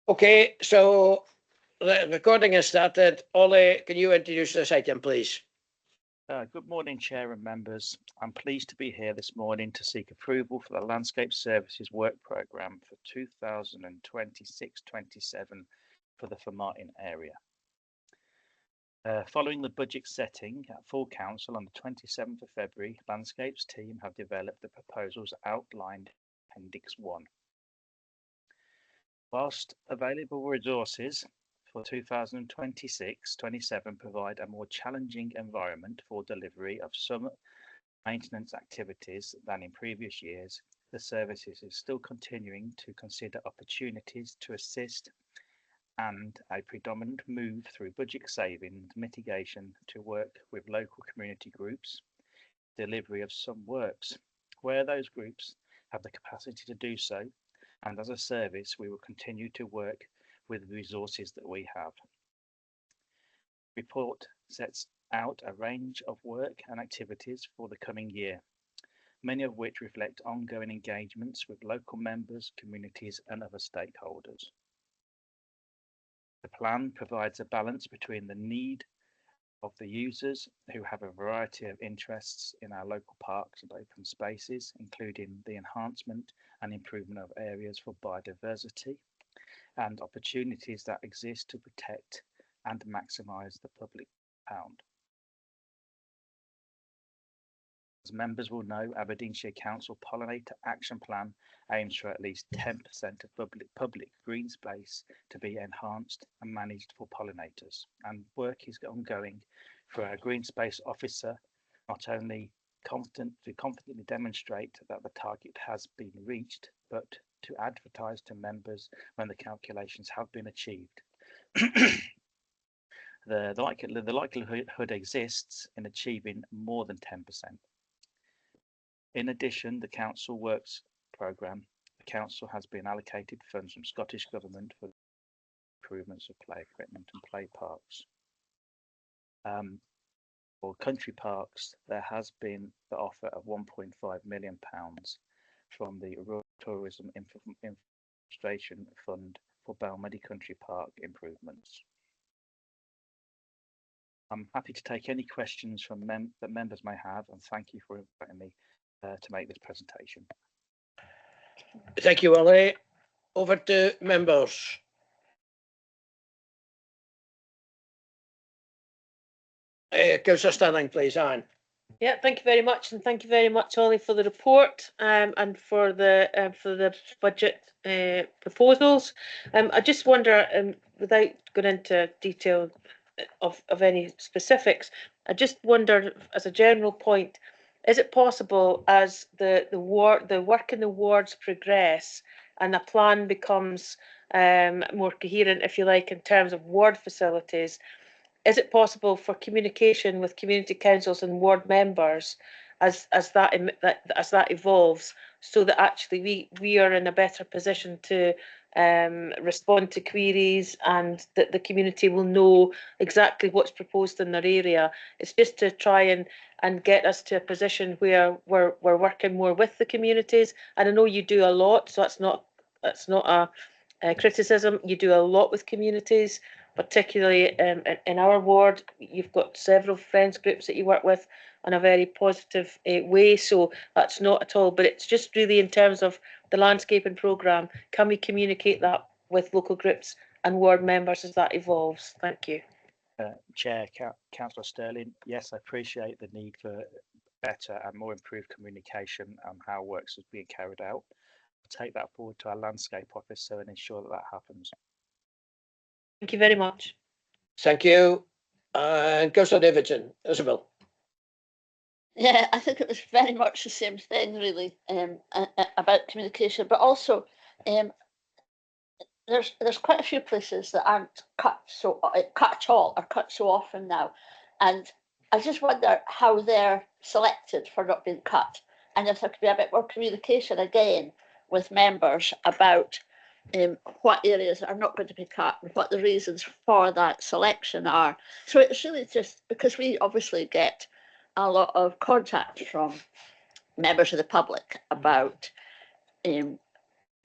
Okay, so the recording has started. Ollie, can you introduce this item, please? Good morning, Chair and members. I'm pleased to be here this morning to seek approval for the Landscape Services Work Programme for 2026-27 for the Formartine area. Following the budget setting at full council on the 27th of February, Landscapes team have developed the proposals outlined in Appendix 1. Whilst available resources for 2026-27 provide a more challenging environment for delivery of some maintenance activities than in previous years, the services is still continuing to consider opportunities to assist and a predominant move through budget savings mitigation to work with local community groups, delivery of some works, where those groups have the capacity to do so, and as a service, we will continue to work with the resources that we have. The report sets out a range of work and activities for the coming year, many of which reflect ongoing engagements with local members, communities, and other stakeholders. The plan provides a balance between the need of the users who have a variety of interests in our local parks and open spaces, including the enhancement and improvement of areas for biodiversity and opportunities that exist to protect and maximise the public pound. As members will know, Aberdeenshire Council Pollinator Action Plan aims for at least 10% of public green space to be enhanced and managed for pollinators, and work is ongoing for our green space officer not only to confidently demonstrate that the target has been reached, but to advertise to members when the calculations have been achieved. The likelihood exists in achieving more than 10%. In addition, the Council Works Programme, the Council has been allocated funds from Scottish Government for improvements of play equipment and play parks. For country parks, there has been the offer of £1.5 million from the Rural Tourism Infrastructure Fund for Balmedy Country Park improvements. I'm happy to take any questions from that members may have, and thank you for inviting me to make this presentation. Thank you, Ollie. Over to members. Councillor Stanning, please. Anne. Yeah, thank you very much, and thank you very much, Ollie, for the report and for the budget proposals. I just wonder, without going into detail of any specifics, I just wonder, as a general point, is it possible as the work in the wards progress and the plan becomes more coherent, if you like, in terms of ward facilities, is it possible for communication with community councils and ward members as that evolves, so that actually we are in a better position to respond to queries, and that the community will know exactly what's proposed in their area? It's just to try and get us to a position where we're working more with the communities. And I know you do a lot, so that's not a criticism. You do a lot with communities, particularly in our ward. You've got several friends groups that you work with in a very positive way, so that's not at all, but it's just really in terms of the landscaping programme, can we communicate that with local groups and ward members as that evolves? Thank you. Chair, Councillor Sterling, yes, I appreciate the need for better and more improved communication on how works is being carried out. I'll take that forward to our landscape officer and ensure that happens. Thank you very much. Thank you. And Councillor Davidson. Isabel. Yeah, I think it was very much the same thing, really, about communication, but also there's quite a few places that aren't cut at all, or cut so often now, and I just wonder how they're selected for not being cut, and if there could be a bit more communication again with members about what areas are not going to be cut and what the reasons for that selection are. So it's really just because we obviously get a lot of contact from members of the public about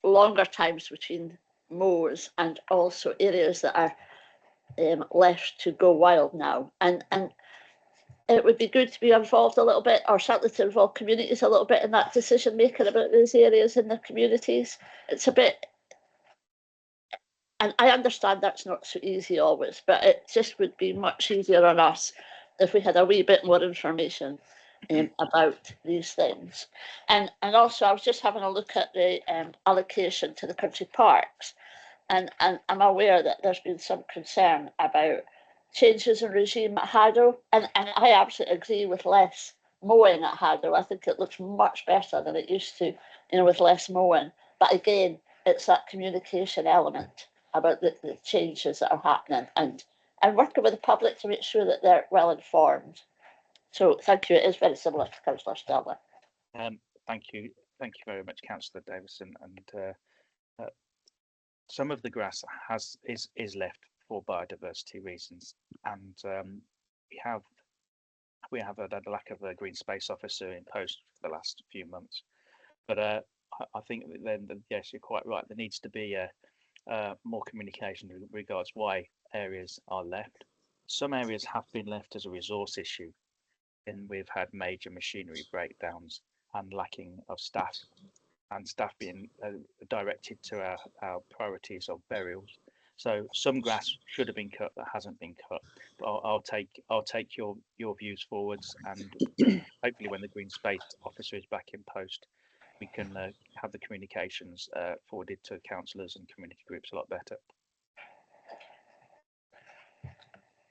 longer times between mows and also areas that are left to go wild now. And it would be good to be involved a little bit, or certainly to involve communities a little bit in that decision making about those areas in the communities. It's a bit, and I understand that's not so easy always, but it just would be much easier on us if we had a wee bit more information about these things. And also, I was just having a look at the allocation to the country parks, and I'm aware that there's been some concern about changes in regime at Haddo, and I absolutely agree with less mowing at Haddo. I think it looks much better than it used to, with less mowing. But again, it's that communication element about the changes that are happening, and working with the public to make sure that they're well informed. So thank you. It is very similar to Councillor Sterling. Thank you very much, Councillor Davison. And some of the grass is left for biodiversity reasons, and we have had a lack of a green space officer in post for the last few months. But I think then yes, you're quite right. There needs to be more communication in regards why areas are left. Some areas have been left as a resource issue, and we've had major machinery breakdowns and lacking of staff, and staff being directed to our priorities of burials. So some grass should have been cut that hasn't been cut. But I'll take your views forwards, and hopefully when the green space officer is back in post, we can have the communications forwarded to councillors and community groups a lot better.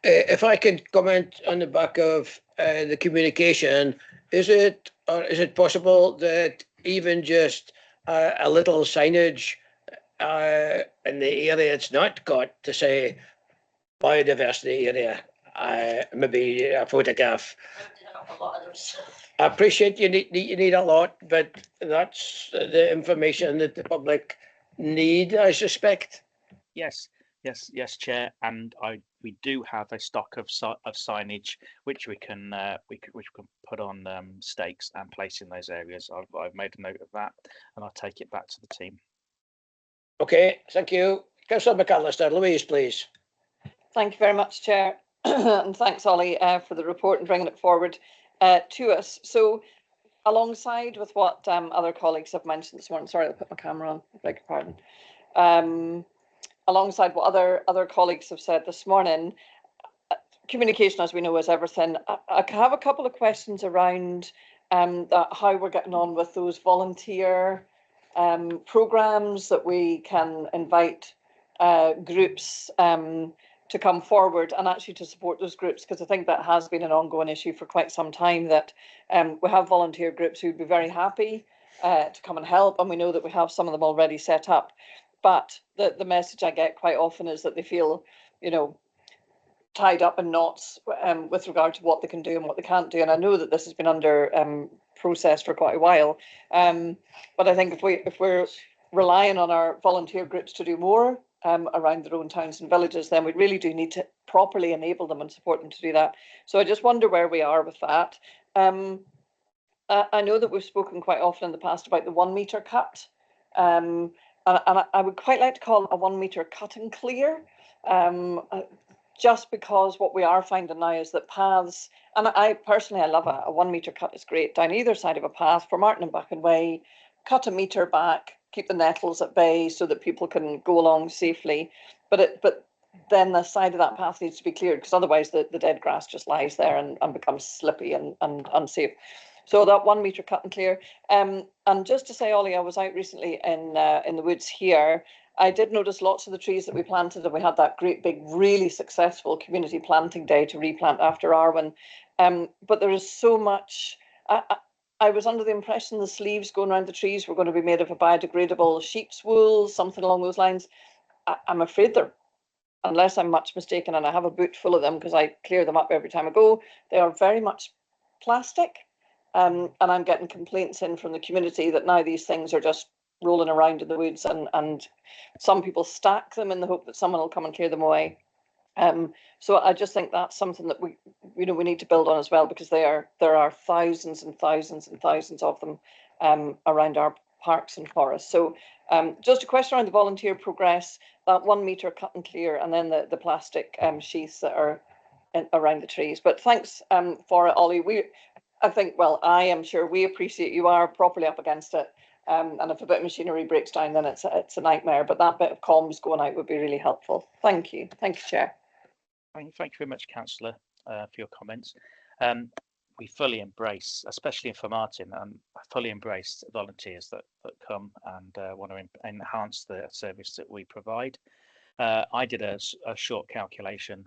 If I could comment on the back of the communication, is it possible that even just a little signage in the area it's not got to say biodiversity area, maybe a photograph? I appreciate you need a lot, but that's the information that the public need, I suspect. Yes, Chair, and we do have a stock of signage which we can put on stakes and place in those areas. I've made a note of that, and I'll take it back to the team. Okay, thank you. Councillor McAllister. Louise, please. Thank you very much, Chair, and thanks, Ollie, for the report and bringing it forward to us. So, alongside with what other colleagues have mentioned this morning, sorry, I'll put my camera on, I beg your pardon. Alongside what other colleagues have said this morning, communication, as we know, is everything. I have a couple of questions around how we're getting on with those volunteer programmes that we can invite groups to come forward and actually to support those groups, because I think that has been an ongoing issue for quite some time, that we have volunteer groups who'd be very happy to come and help, and we know that we have some of them already set up. But the message I get quite often is that they feel, tied up in knots with regard to what they can do and what they can't do. And I know that this has been under process for quite a while. But I think if we're relying on our volunteer groups to do more around their own towns and villages, then we really do need to properly enable them and support them to do that. So I just wonder where we are with that. I know that we've spoken quite often in the past about the 1 metre cut. And I would quite like to call it a 1 metre cut and clear, just because what we are finding now is that paths, and I personally, I love a 1 metre cut is great, down either side of a path, Formartine and Buchan Way, cut a metre back, keep the nettles at bay so that people can go along safely. But then the side of that path needs to be cleared, because otherwise the dead grass just lies there and becomes slippy and unsafe. So that 1 metre cut and clear. And just to say, Ollie, I was out recently in the woods here. I did notice lots of the trees that we planted, and we had that great big, really successful community planting day to replant after Arwen. But there is so much. I was under the impression the sleeves going around the trees were going to be made of a biodegradable sheep's wool, something along those lines. I'm afraid they're, unless I'm much mistaken, and I have a boot full of them because I clear them up every time I go, they are very much plastic. And I'm getting complaints in from the community that now these things are just rolling around in the woods, and some people stack them in the hope that someone will come and clear them away. So I just think that's something that we need to build on as well, because there are thousands and thousands and thousands of them around parks and forests. So just a question around the volunteer progress, that 1 metre cut and clear, and then the plastic sheaths that are around the trees. But thanks for it, Ollie. I think, well, I am sure we appreciate you are properly up against it. And if a bit of machinery breaks down, then it's a nightmare. But that bit of comms going out would be really helpful. Thank you. Thank you, Chair. Thank you very much, Councillor, for your comments. We fully embrace, especially in Formartine, I fully embrace volunteers that come and want to enhance the service that we provide. I did a short calculation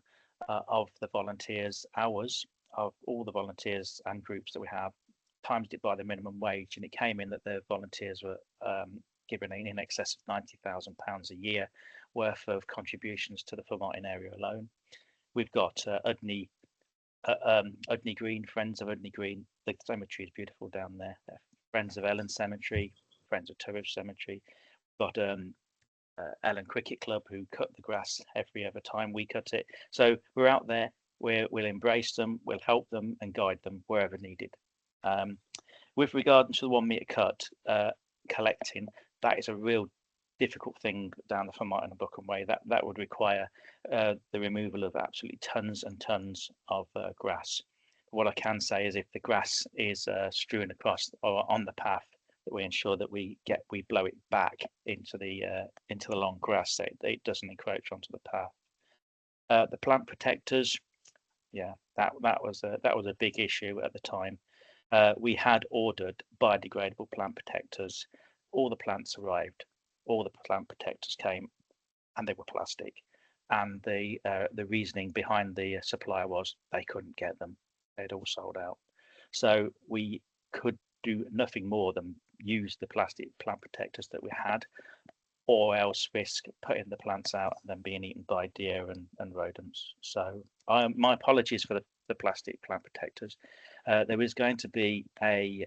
of the volunteers' hours, of all the volunteers and groups that we have, times it by the minimum wage, and it came in that the volunteers were given in excess of £90,000 a year worth of contributions to the Formartine area alone. We've got Udney Green, Friends of Udney Green. The cemetery is beautiful down there. Friends of Ellen Cemetery, Friends of Turridge Cemetery. We've got Ellen Cricket Club, who cut the grass every other time we cut it. So we're out there. We'll embrace them. We'll help them and guide them wherever needed. With regard to the 1 metre cut, collecting, that is a real difficult thing down the Formartine and Buchan Way. That would require the removal of absolutely tons and tons of grass. What I can say is if the grass is strewn across or on the path, that we ensure that we blow it back into the long grass so it doesn't encroach onto the path. The plant protectors, yeah, that was a big issue at the time. We had ordered biodegradable plant protectors. All the plants arrived. All the plant protectors came, and they were plastic. And the reasoning behind the supplier was they couldn't get them; they'd all sold out. So we could do nothing more than use the plastic plant protectors that we had, or else risk putting the plants out and then being eaten by deer and rodents. So my apologies for the plastic plant protectors. There is going to be a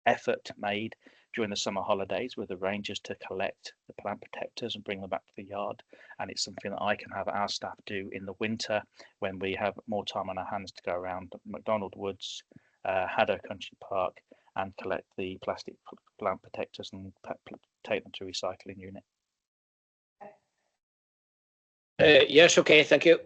effort made during the summer holidays with the rangers to collect the plant protectors and bring them back to the yard, and it's something that I can have our staff do in the winter when we have more time on our hands to go around McDonald Woods, Haddow Country Park, and collect the plastic plant protectors and take them to recycling unit. Yes, okay, thank you.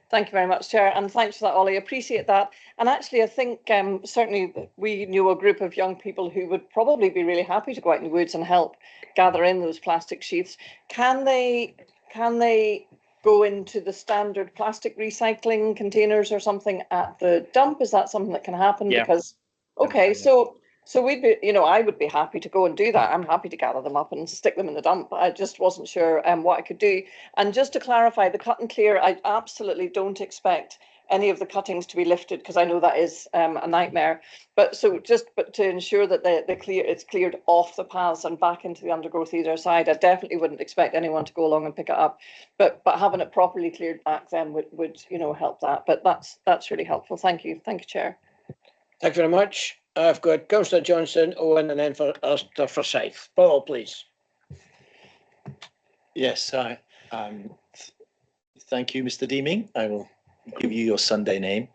Thank you very much, Chair, and thanks for that, Ollie. Appreciate that. And actually, I think certainly we knew a group of young people who would probably be really happy to go out in the woods and help gather in those plastic sheaths. Can they go into the standard plastic recycling containers or something at the dump? Is that something that can happen? Yeah. Because okay, so we'd be, I would be happy to go and do that. I'm happy to gather them up and stick them in the dump. I just wasn't sure what I could do. And just to clarify, the cut and clear, I absolutely don't expect any of the cuttings to be lifted because I know that is a nightmare. But to ensure that it's cleared off the paths and back into the undergrowth either side, I definitely wouldn't expect anyone to go along and pick it up. But having it properly cleared back then would help that. But that's really helpful. Thank you, Chair. Thank you very much. I've got Councillor Johnson, Owen, and then for Forsyth. Paul, please. Yes, thank you, Mr. Deeming. I will give you your Sunday name.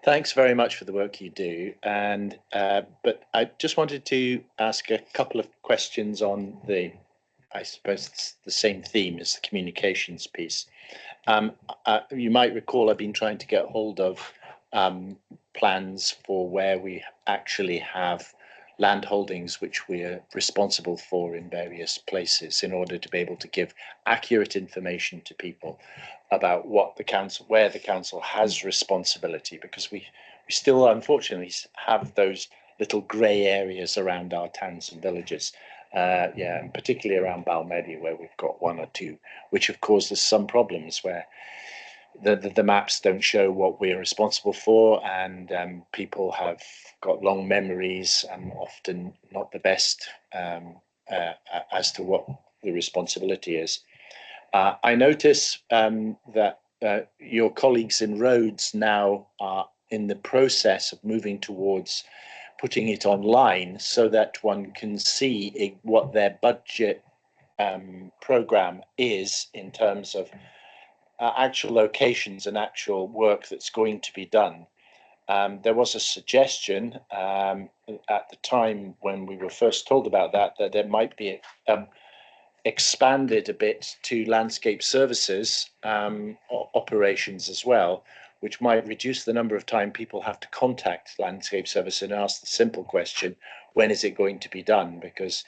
Thanks very much for the work you do. And but I just wanted to ask a couple of questions on I suppose it's the same theme as the communications piece. You might recall I've been trying to get hold of plans for where we actually have land holdings which we're responsible for in various places in order to be able to give accurate information to people about where the council has responsibility, because we still unfortunately have those little grey areas around our towns and villages. And particularly around Balmedy, where we've got one or two, which have caused us some problems where the maps don't show what we're responsible for, and people have got long memories and often not the best as to what the responsibility is. I notice that your colleagues in roads now are in the process of moving towards putting it online so that one can see what their budget program is in terms of actual locations and actual work that's going to be done. There was a suggestion at the time when we were first told about that there might be expanded a bit to landscape services operations as well, which might reduce the number of time people have to contact landscape service and ask the simple question, when is it going to be done? Because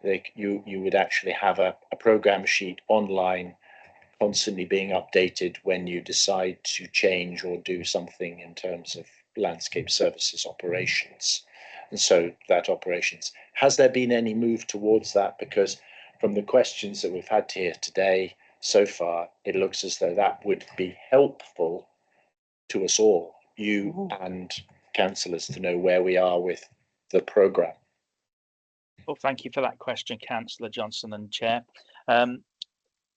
you would actually have a program sheet online constantly being updated when you decide to change or do something in terms of landscape services operations. And so that operations, has there been any move towards that? Because from the questions that we've had here today so far, it looks as though that would be helpful to us all, you and councillors, to know where we are with the programme. Well, thank you for that question, Councillor Johnson and Chair.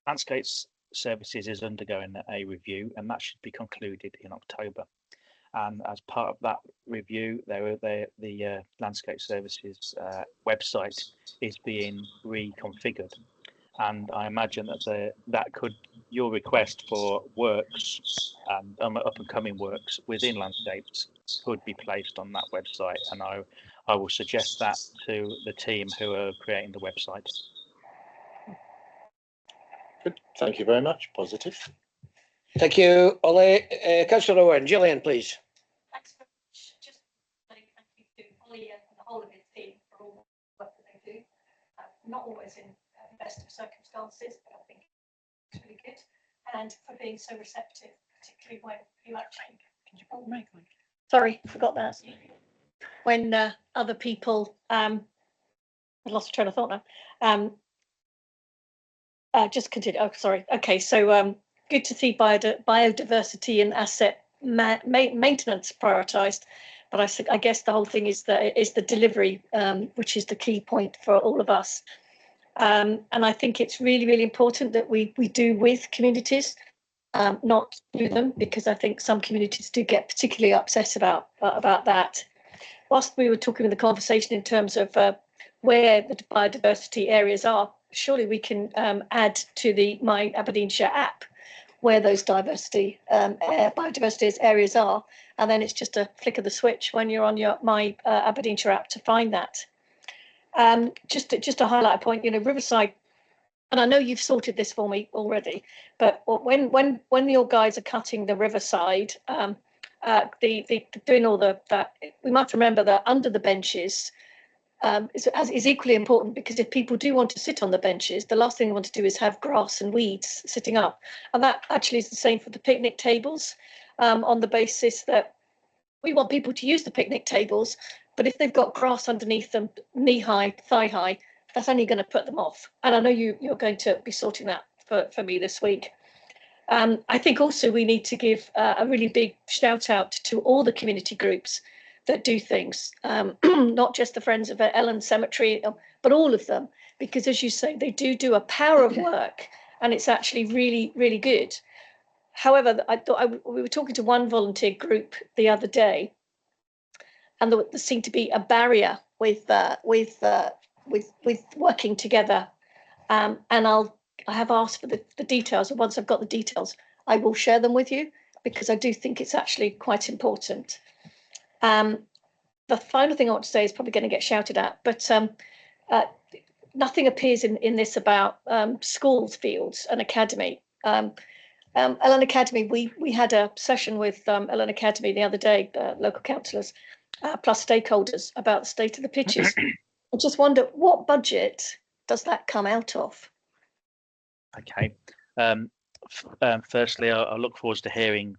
Landscape Services is undergoing a review, and that should be concluded in October. And as part of that review, the Landscape Services website is being reconfigured. And I imagine that your request for works and up and coming works within landscapes could be placed on that website. And I will suggest that to the team who are creating the website. Good, thank you very much. Positive. Thank you, Ollie. Councillor Owen, Gillian, please. Thanks very much. Just thank you to Ollie and the whole of his team for all the work that they do. Not always in the best of circumstances, but I think it's really good. And for being so receptive, particularly when you actually. Sorry, forgot that. When other people, I lost train of thought now. Just continue. Oh, sorry. Okay, so good to see biodiversity and asset maintenance prioritised, but I guess the whole thing is the delivery, which is the key point for all of us. And I think it's really, really important that we do with communities, not through them, because I think some communities do get particularly upset about that. Whilst we were talking in the conversation in terms of where the biodiversity areas are, surely we can add to the My Aberdeenshire app where those biodiversity areas are, and then it's just a flick of the switch when you're on your My Aberdeenshire app to find that. Just to highlight a point, Riverside, and I know you've sorted this for me already, but when your guys are cutting the Riverside, doing all that, we must remember that under the benches is equally important, because if people do want to sit on the benches, the last thing they want to do is have grass and weeds sitting up. And that actually is the same for the picnic tables, on the basis that we want people to use the picnic tables, but if they've got grass underneath them, knee high, thigh high, that's only going to put them off. And I know you're going to be sorting that for me this week. I think also we need to give a really big shout out to all the community groups that do things, not just the Friends of Ellen Cemetery, but all of them, because as you say, they do a power of work, and it's actually really, really good. However, we were talking to one volunteer group the other day, and there seemed to be a barrier with working together. And I have asked for the details, and once I've got the details, I will share them with you, because I do think it's actually quite important. The final thing I want to say is probably going to get shouted at, but nothing appears in this about schools, fields, and academy. Ellen Academy, we had a session with Ellen Academy the other day, local councillors plus stakeholders, about the state of the pitches. I just wonder, what budget does that come out of? Okay. Firstly, I look forward to hearing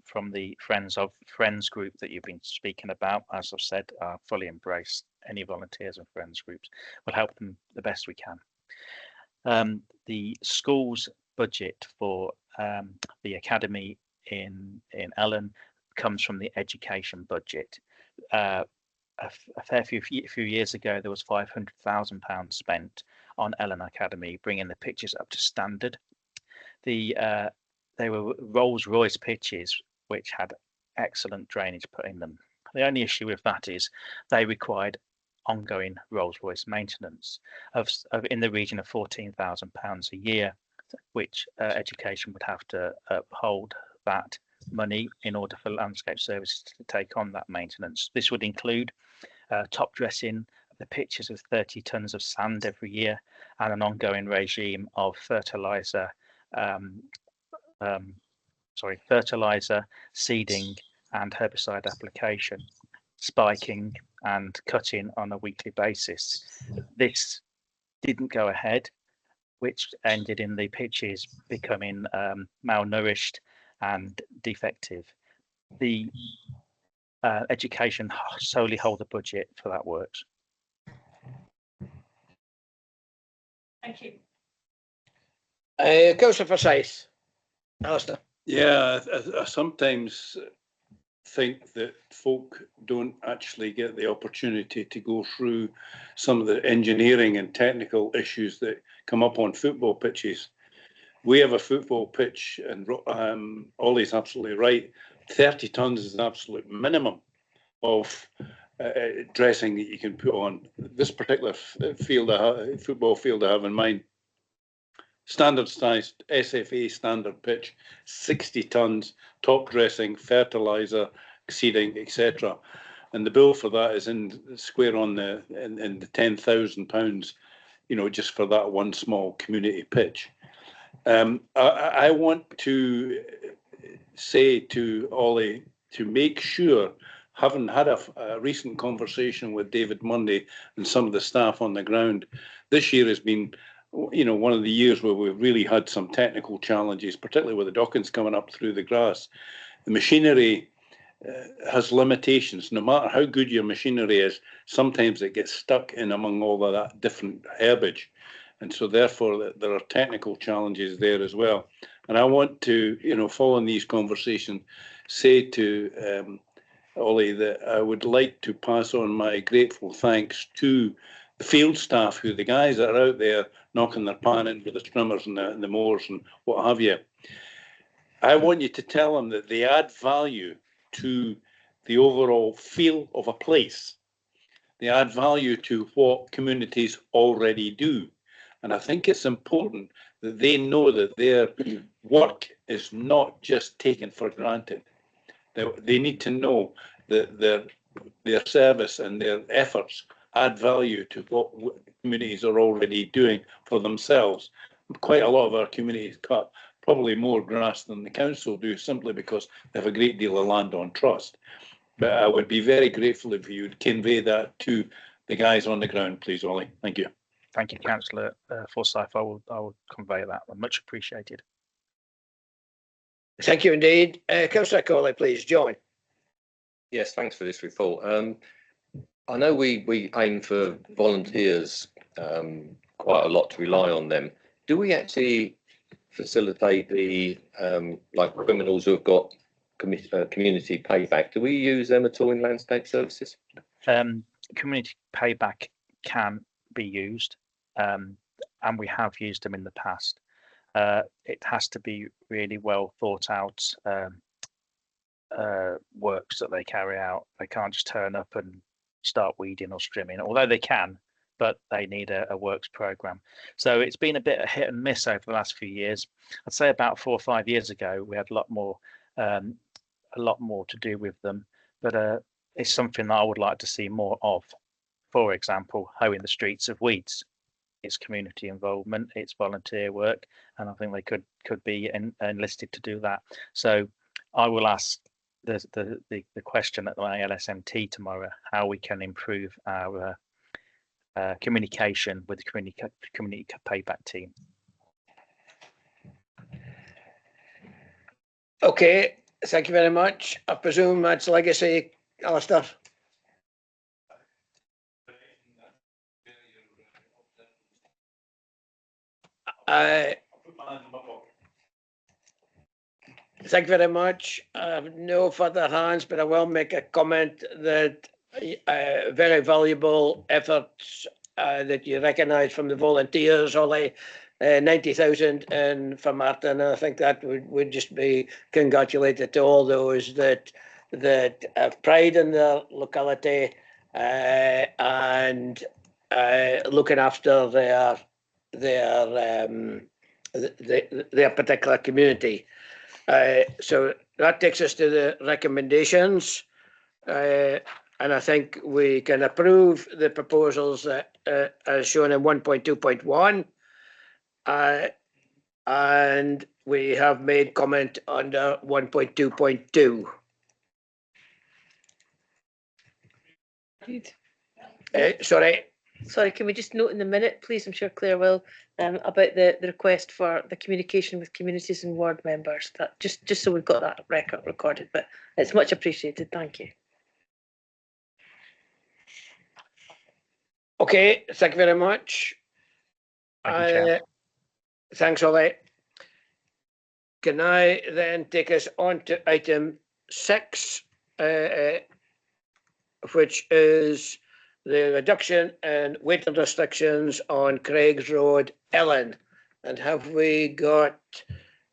from the Friends group that you've been speaking about. As I've said, I fully embrace any volunteers and Friends groups. We'll help them the best we can. The school's budget for the academy in Ellen comes from the education budget. A fair few years ago, there was £500,000 spent on Ellen Academy, bringing the pitches up to standard. They were Rolls-Royce pitches, which had excellent drainage put in them. The only issue with that is they required ongoing Rolls-Royce maintenance of in the region of £14,000 a year, which education would have to uphold that money in order for landscape services to take on that maintenance. This would include top dressing the pitches with 30 tonnes of sand every year and an ongoing regime of fertilizer, seeding and herbicide application, spiking and cutting on a weekly basis. This didn't go ahead, which ended in the pitches becoming malnourished and defective. The education solely hold the budget for that works. Thank you. Councillor Forsyth. Alistair. Yeah, I sometimes think that folk don't actually get the opportunity to go through some of the engineering and technical issues that come up on football pitches. We have a football pitch, and Ollie's absolutely right. 30 tonnes is an absolute minimum of dressing that you can put on. This particular football field I have in mind, standard sized SFA standard pitch, 60 tonnes, top dressing, fertiliser, seeding, etc. And the bill for that is in square on the £10,000, you know, just for that one small community pitch. I want to say to Ollie to make sure, having had a recent conversation with David Munday and some of the staff on the ground, this year has been, you know, one of the years where we've really had some technical challenges, particularly with the dockings coming up through the grass. The machinery has limitations. No matter how good your machinery is, sometimes it gets stuck in among all of that different herbage. And so therefore there are technical challenges there as well. And I want to, you know, following these conversations, say to Ollie that I would like to pass on my grateful thanks to the field staff, who the guys that are out there knocking their pan in with the trimmers and the mowers and what have you. I want you to tell them that they add value to the overall feel of a place. They add value to what communities already do. And I think it's important that they know that their work is not just taken for granted. They need to know that their service and their efforts add value to what communities are already doing for themselves. Quite a lot of our communities cut probably more grass than the council do, simply because they have a great deal of land on trust. But I would be very grateful if you would convey that to the guys on the ground, please, Ollie. Thank you. Thank you, Councillor Forsyth. I will convey that. Much appreciated. Thank you indeed. Councillor Cawley, please join. Yes, thanks for this report. I know we aim for volunteers quite a lot, to rely on them. Do we actually facilitate the like criminals who have got community payback? Do we use them at all in landscape services? Community payback can be used, and we have used them in the past. It has to be really well thought out works that they carry out. They can't just turn up and start weeding or strimming, although they can, but they need a works program. So it's been a bit of hit and miss over the last few years. I'd say about 4 or 5 years ago, we had a lot more to do with them, but it's something that I would like to see more of. For example, hoeing the streets of weeds. It's community involvement, it's volunteer work, and I think they could be enlisted to do that. So I will ask the question at my LSMT tomorrow, how we can improve our communication with the community payback team. Okay, thank you very much. I presume that's legacy, Alistair. Thank you very much. I have no further hands, but I will make a comment that very valuable efforts that you recognise from the volunteers, Ollie. 90,000 in Formartine, and I think that would just be congratulated to all those that have pride in their locality and looking after their particular community. So that takes us to the recommendations. And I think we can approve the proposals as shown in 1.2.1. And we have made comment under 1.2.2. Sorry. Sorry, can we just note in the minute, please? I'm sure Claire will, about the request for the communication with communities and ward members. That just so we've got that record recorded, but it's much appreciated. Thank you. Okay, thank you very much. Thanks, Ollie. Can I then take us on to item 6, which is the reduction in waiting restrictions on Craigs Road, Ellen? And have we got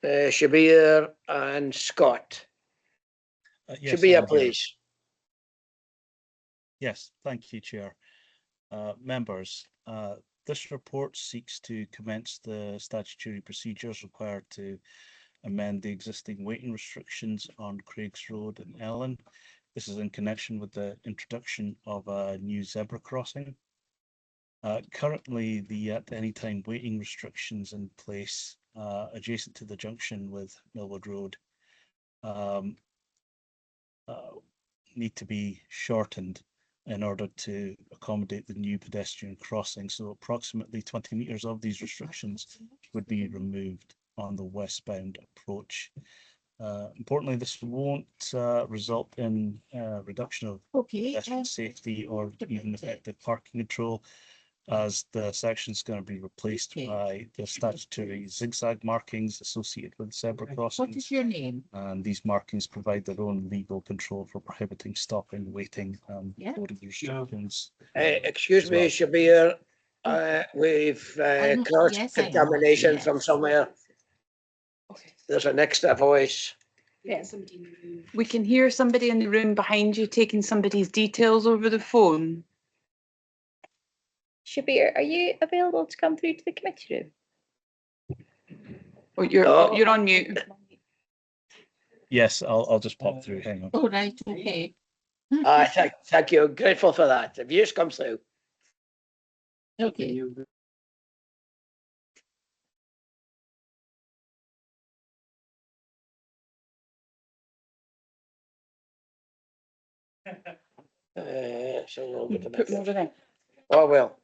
Shabir and Scott? Yes, Shabir, please. Yes, thank you, Chair. Members, this report seeks to commence the statutory procedures required to amend the existing waiting restrictions on Craigs Road and Ellen. This is in connection with the introduction of a new zebra crossing. Currently, the at any time waiting restrictions in place adjacent to the junction with Millwood Road need to be shortened in order to accommodate the new pedestrian crossing. So approximately 20 metres of these restrictions would be removed on the westbound approach. Importantly, this won't result in reduction of pedestrian safety or even effective parking control, as the section is going to be replaced by the statutory zigzag markings associated with zebra crossings. What is your name? And these markings provide their own legal control for prohibiting stopping, waiting, and loading restrictions. Excuse me, Shabir. We've cross-contamination from somewhere. There's an extra voice. We can hear somebody in the room behind you taking somebody's details over the phone. Shabir, are you available to come through to the committee room? Oh, you're on mute. Yes, I'll just pop through. Hang on. Oh, right, okay. Thank you. Grateful for that. If you just come through. Okay. So we'll get to Put more in. Oh, well.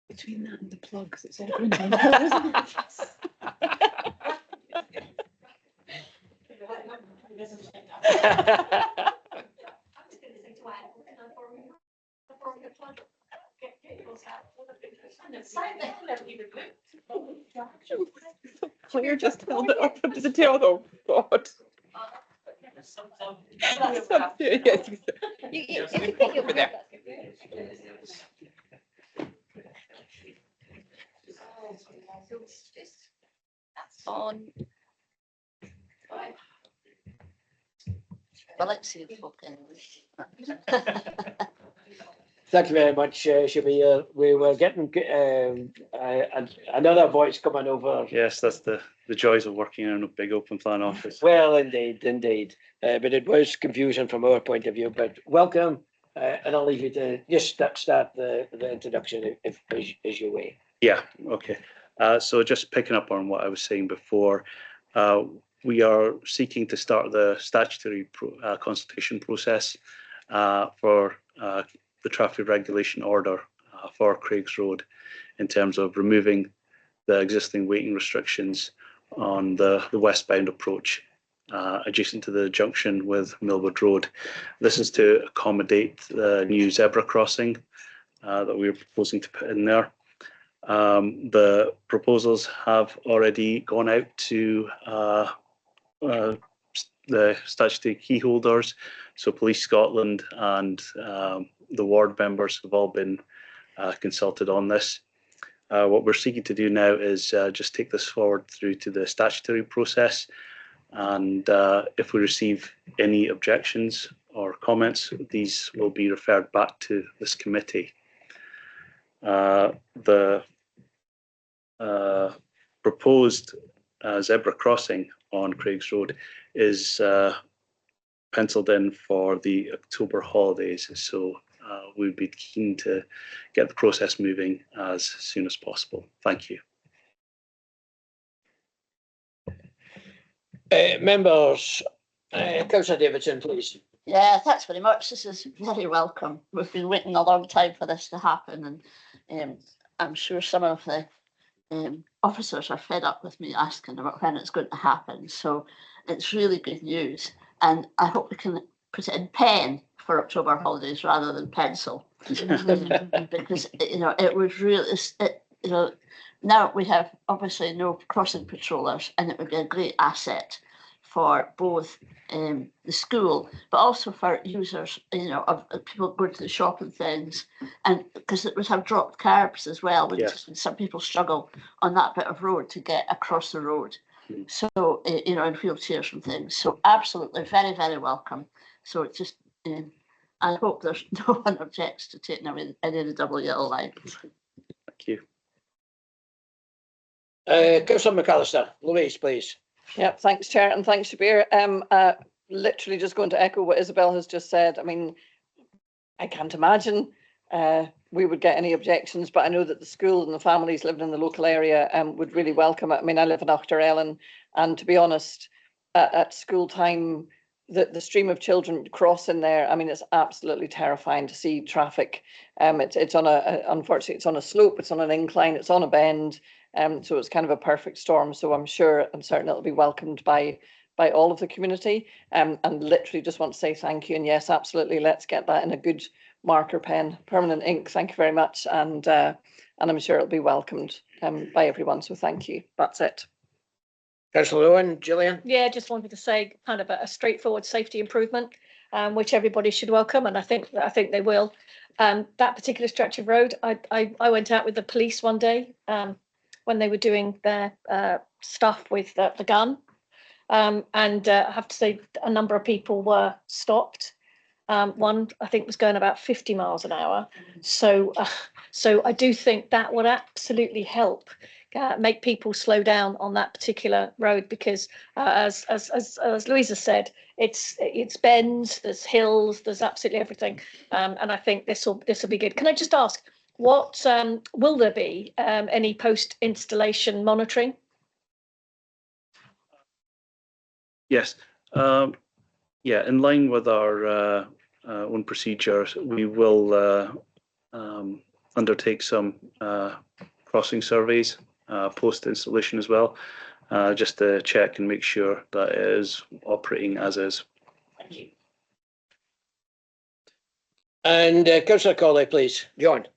Between that and the plugs, it's all going down, isn't it? Claire just held it up to the tail though. God. On. Well, let's see the book anyway. Thank you very much, Shabir. We were getting another voice coming over. Yes, that's the joys of working in a big open plan office. Well, indeed. But it was confusion from our point of view. But welcome, and I'll leave you to just start the introduction as you way. Yeah, okay. So just picking up on what I was saying before, we are seeking to start the statutory consultation process for the traffic regulation order for Craigs Road in terms of removing the existing waiting restrictions on the westbound approach adjacent to the junction with Millwood Road. This is to accommodate the new zebra crossing that we're proposing to put in there. The proposals have already gone out to the statutory key holders, so Police Scotland and the ward members have all been consulted on this. What we're seeking to do now is just take this forward through to the statutory process. And if we receive any objections or comments, these will be referred back to this committee. The proposed zebra crossing on Craigs Road is penciled in for the October holidays. So we'd be keen to get the process moving as soon as possible. Thank you. Members, Councillor Davidson, please. Yeah, thanks very much. This is very welcome. We've been waiting a long time for this to happen, and I'm sure some of the officers are fed up with me asking about when it's going to happen. So it's really good news, and I hope we can put it in pen for October holidays rather than pencil, because it was really now we have obviously no crossing patrollers, and it would be a great asset for both the school, but also for users, of people going to the shop and things, and because it would have dropped curbs as well, Yes. some people struggle on that bit of road to get across the road. So, in wheelchairs and things. So absolutely very, very welcome. So it's just, I hope there's no one objects to taking away any of the double yellow lines. Thank you. Councillor McAllister, Louise, please. Yep, thanks, Chair, and thanks, Shabir. Literally just going to echo what Isabel has just said. I mean, I can't imagine we would get any objections, but I know that the school and the families living in the local area would really welcome it. I mean, I live in Achterellen, and to be honest, at school time, the stream of children crossing there, I mean, it's absolutely terrifying to see traffic. It's on unfortunately, it's on a slope, it's on an incline, it's on a bend. So it's kind of a perfect storm. So I'm sure and certain it'll be welcomed by all of the community. And literally just want to say thank you. And yes, absolutely, let's get that in a good marker pen, permanent ink. Thank you very much. And I'm sure it'll be welcomed by everyone. So thank you. That's it. Councillor Owen, Gillian. Yeah, just wanted to say kind of a straightforward safety improvement, which everybody should welcome, and I think they will. That particular stretch of road, I went out with the police one day when they were doing their stuff with the gun, and I have to say a number of people were stopped. One, I think, was going about 50 miles an hour. So I do think that would absolutely help make people slow down on that particular road, because as Louisa said, it's bends, there's hills, there's absolutely everything, and I think this will be good. Can I just ask, what will there be any post-installation monitoring? Yes. Yeah, in line with our own procedures, we will undertake some crossing surveys post-installation as well, just to check and make sure that it is operating as is. Thank you. And Councillor Colley, please. John.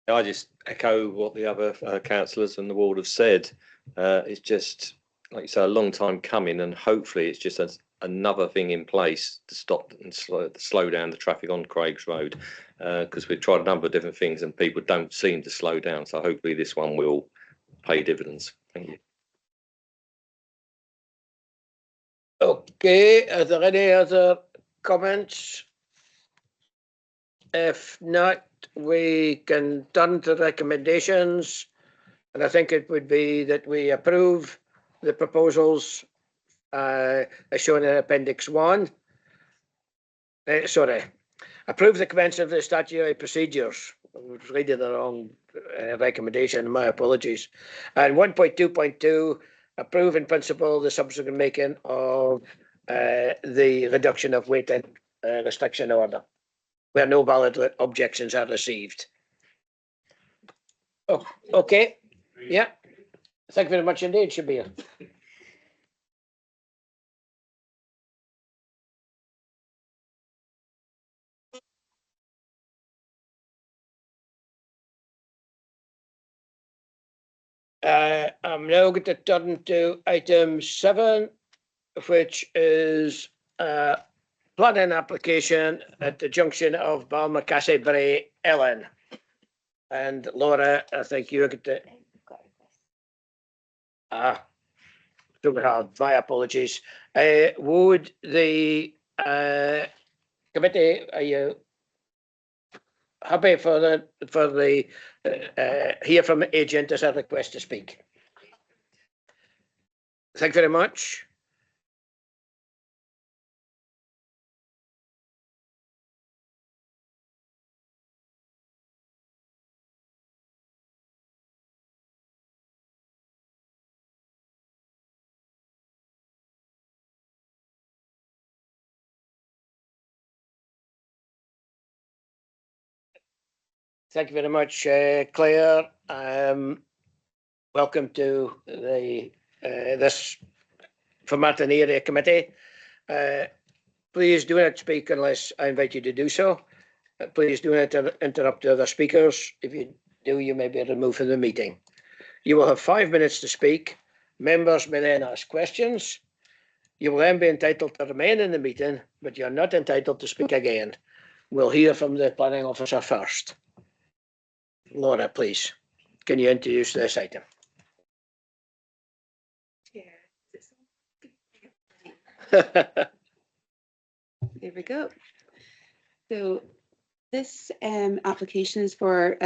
I just echo what the other councillors and the ward have said. It's just, like you say, a long time coming, and hopefully it's just another thing in place to stop and slow down the traffic on Craigs Road, because we've tried a number of different things and people don't seem to slow down. So hopefully this one will pay dividends. Thank you. Okay, are there any other comments? If not, we can turn to recommendations, and I think it would be that we approve the proposals as shown in Appendix 1. Approve the commencement of the statutory procedures. I was reading the wrong recommendation, my apologies. And 1.2.2, approve in principle the subsequent making of the reduction of weight and restriction order, where no valid objections are received. Oh, okay. Yeah. Thank you very much indeed, Shabir. I'm now going to turn to item 7, which is planning application at the junction of Balmacassie Bray, Ellen. And Laura, I think you're going to. So we have, my apologies. Would the committee, are you happy for the hear from the agent as a request to speak? Thank you very much. Thank you very much, Claire. Welcome to the this Formartine Area Committee. Please do not speak unless I invite you to do so. Please do not interrupt the other speakers. If you do, you may be removed from the meeting. You will have 5 minutes to speak. Members may then ask questions. You will then be entitled to remain in the meeting, but you're not entitled to speak again. We'll hear from the planning officer first. Laura, please, can you introduce this item? There we go. So this application is for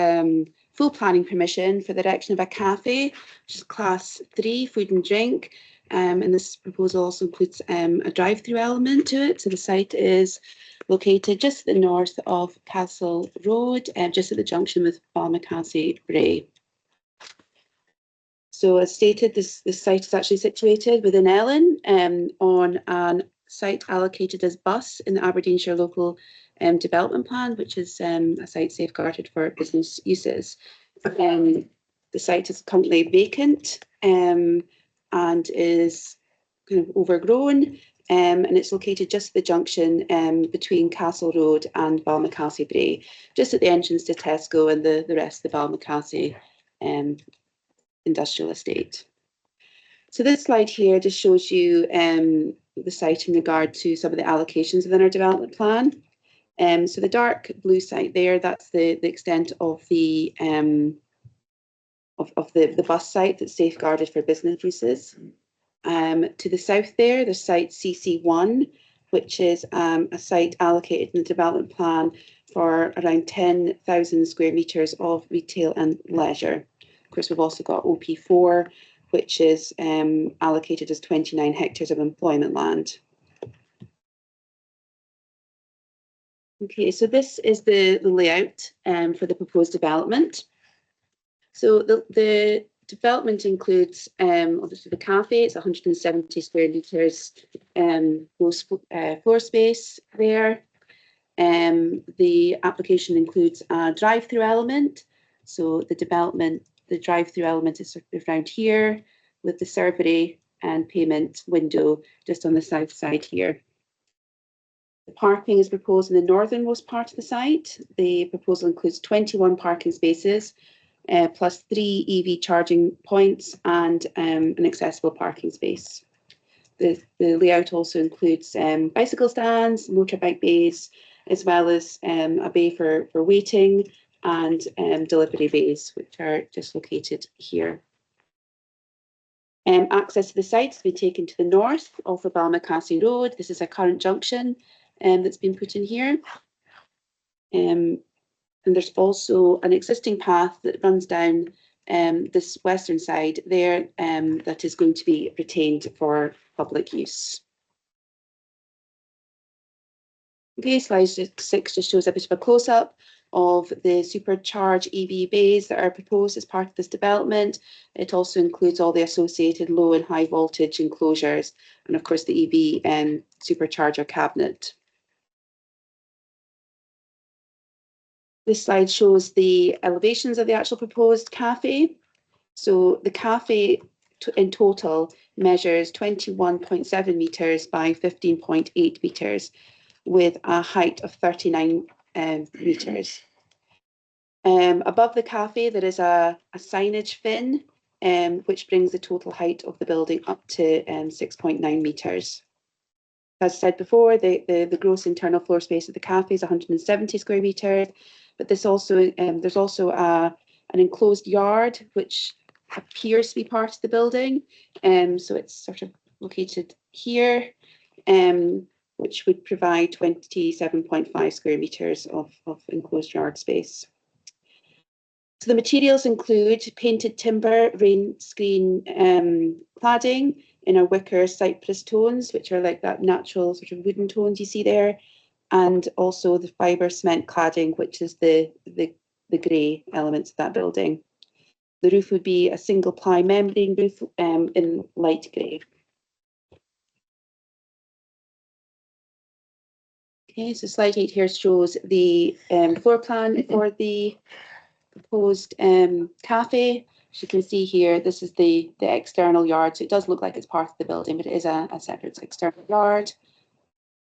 full planning permission for the erection of a cafe, which is class 3 food and drink. And this proposal also includes a drive-through element to it. So the site is located just to the north of Castle Road, just at the junction with Balmacassie Bray. So as stated, this site is actually situated within Ellen on a site allocated as bus in the Aberdeenshire Local Development Plan, which is a site safeguarded for business uses. The site is currently vacant and is kind of overgrown, and it's located just at the junction between Castle Road and Balmacassie Bray, just at the entrance to Tesco and the rest of the Balmacassie industrial estate. So this slide here just shows you the site in regard to some of the allocations within our development plan. So the dark blue site there, that's the extent of the bus site that's safeguarded for business uses. To the south there, there's site CC1, which is a site allocated in the development plan for around 10,000 square metres of retail and leisure. Of course, we've also got OP4, which is allocated as 29 hectares of employment land. Okay, so this is the layout for the proposed development. So the development includes obviously the cafe. It's 170 square metres gross floor space there. The application includes a drive-through element. So the drive-through element is sort of around here with the servery and payment window just on the south side here. The parking is proposed in the northernmost part of the site. The proposal includes 21 parking spaces, plus 3 EV charging points and an accessible parking space. The layout also includes bicycle stands, motorbike bays, as well as a bay for waiting and delivery bays, which are just located here. Access to the site has been taken to the north off of Balmacassie Road. This is a current junction that's been put in here. And there's also an existing path that runs down this western side there that is going to be retained for public use. Okay, slide 6 just shows a bit of a close-up of the supercharged EV bays that are proposed as part of this development. It also includes all the associated low and high voltage enclosures and of course the EV supercharger cabinet. This slide shows the elevations of the actual proposed cafe. So the cafe in total measures 21.7 metres by 15.8 metres with a height of 39 metres. Above the cafe there is a signage fin which brings the total height of the building up to 6.9 metres. As I said before, the gross internal floor space of the cafe is 170 square metres, but there's also an enclosed yard which appears to be part of the building. So it's sort of located here, which would provide 27.5 square metres of enclosed yard space. So the materials include painted timber, rain screen cladding in a wicker cypress tones, which are like that natural sort of wooden tones you see there, and also the fibre cement cladding, which is the grey elements of that building. The roof would be a single ply membrane roof in light grey. Okay, so slide 8 here shows the floor plan for the proposed cafe. As you can see here, this is the external yard. So it does look like it's part of the building, but it is a separate external yard.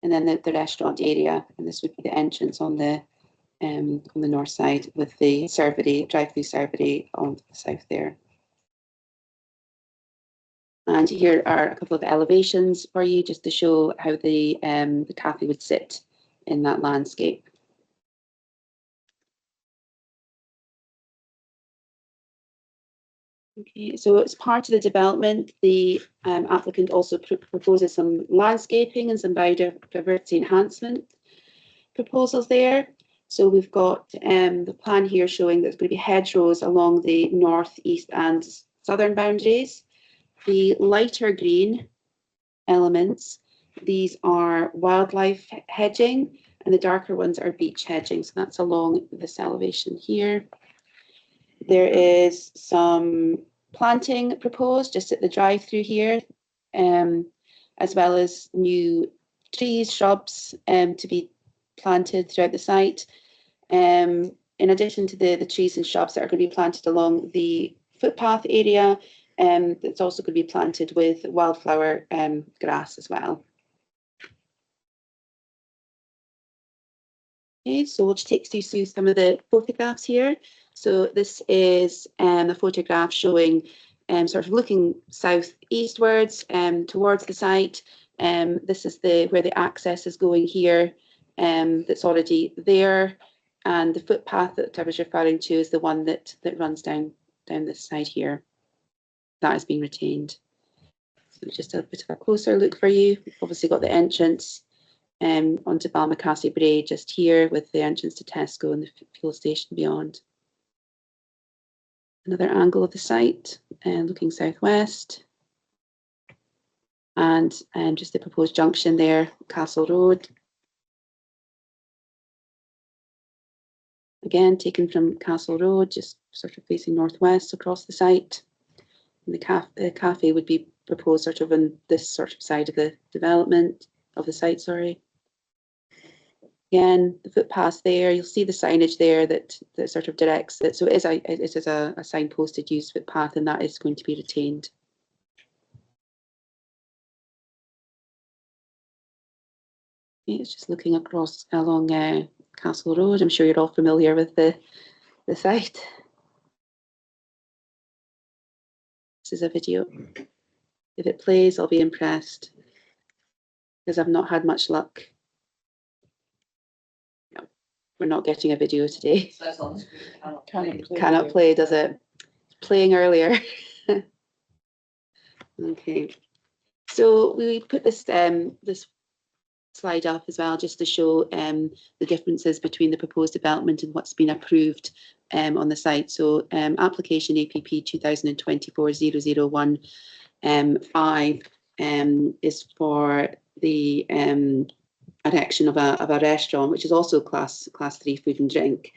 And then the restaurant area, and this would be the entrance on the north side with the servery, drive-through servery on the south there. And here are a couple of elevations for you, just to show how the cafe would sit in that landscape. Okay, so as part of the development, the applicant also proposes some landscaping and some biodiversity enhancement proposals there. So we've got the plan here showing there's going to be hedgerows along the north, east and southern boundaries. The lighter green elements, these are wildlife hedging, and the darker ones are beach hedging. So that's along this elevation here. There is some planting proposed just at the drive-through here, as well as new trees, shrubs to be planted throughout the site. In addition to the trees and shrubs that are going to be planted along the footpath area, it's also going to be planted with wildflower grass as well. Okay, so we'll just take you through some of the photographs here. So this is a photograph showing sort of looking southeastwards towards the site. This is where the access is going here, that's already there. And the footpath that I was referring to is the one that runs down this side here. That has been retained. So just a bit of a closer look for you. We've obviously got the entrance onto Balmacassie Brae just here, with the entrance to Tesco and the fuel station beyond. Another angle of the site, looking southwest. And just the proposed junction there, Castle Road. Again, taken from Castle Road, just sort of facing northwest across the site. And the cafe would be proposed sort of on this sort of side of the development, of the site, sorry. Again, the footpath there, you'll see the signage there that sort of directs it. So it is a signposted used footpath, and that is going to be retained. Okay, it's just looking across along Castle Road. I'm sure you're all familiar with the site. This is a video. If it plays, I'll be impressed, because I've not had much luck. No, we're not getting a video today. Cannot play, does it? Playing earlier. Okay. So we put this this slide up as well, just to show the differences between the proposed development and what's been approved on the site. So application APP 2024-001 5 is for the erection of a restaurant, which is also class 3 food and drink.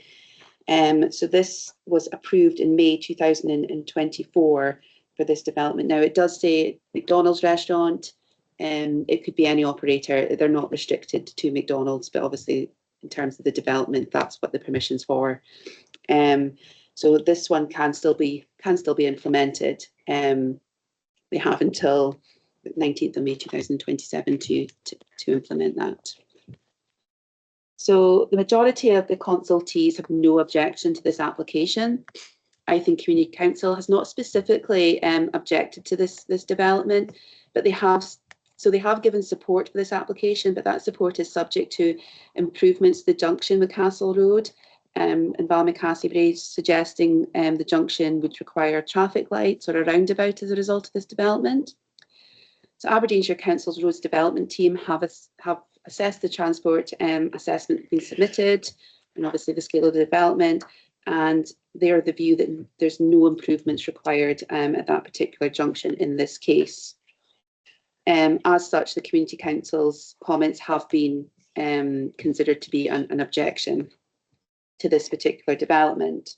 So this was approved in May 2024 for this development. Now it does say McDonald's restaurant. It could be any operator. They're not restricted to McDonald's, but obviously in terms of the development, that's what the permission's for. So this one can still be implemented. They have until the 19th of May 2027 to implement that. So the majority of the consultees have no objection to this application. I think Community Council has not specifically objected to this development, but they have given support for this application, but that support is subject to improvements to the junction with Castle Road. in Balmacassie, suggesting the junction would require traffic lights or a roundabout as a result of this development. So Aberdeenshire Council's Roads Development Team have assessed the transport assessment being submitted, and obviously the scale of the development, and they're of the view that there's no improvements required at that particular junction in this case. As such, the Community Council's comments have been considered to be an objection to this particular development.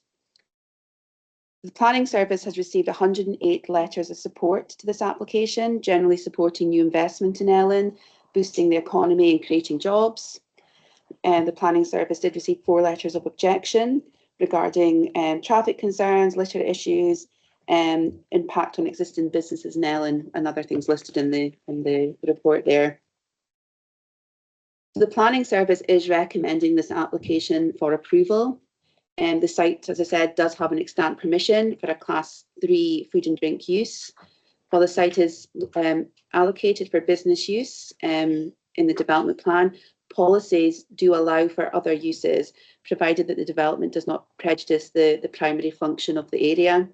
The Planning Service has received 108 letters of support to this application, generally supporting new investment in Ellon, boosting the economy and creating jobs. And the Planning Service did receive 4 letters of objection regarding traffic concerns, litter issues, impact on existing businesses in Ellon, and other things listed in the report there. The Planning Service is recommending this application for approval. The site, as I said, does have an extant permission for a Class 3 food and drink use. While the site is allocated for business use in the development plan, policies do allow for other uses, provided that the development does not prejudice the primary function of the area.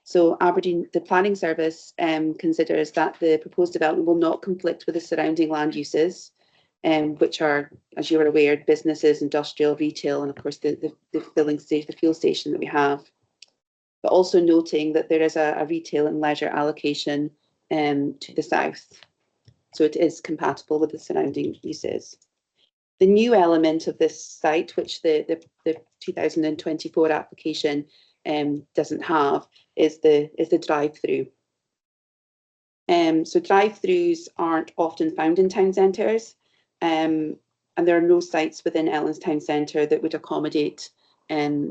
So the Planning Service considers that the proposed development will not conflict with the surrounding land uses, which are, as you are aware, businesses, industrial, retail, and of course the filling station, the fuel station that we have. But also noting that there is a retail and leisure allocation to the south. So it is compatible with the surrounding uses. The new element of this site, which the 2024 application doesn't have, is the drive-through. So drive-throughs aren't often found in town centres, and there are no sites within Ellon's town centre that would accommodate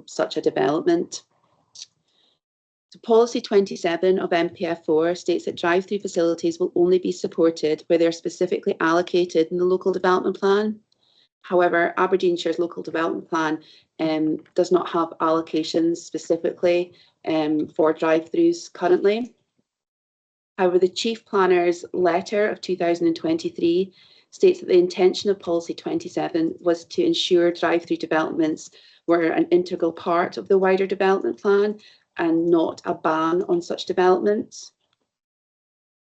such a development. So policy 27 of MPF4 states that drive-through facilities will only be supported where they're specifically allocated in the local development plan. However, Aberdeenshire's local development plan does not have allocations specifically for drive-throughs currently. However, the Chief Planner's letter of 2023 states that the intention of policy 27 was to ensure drive-through developments were an integral part of the wider development plan and not a ban on such developments.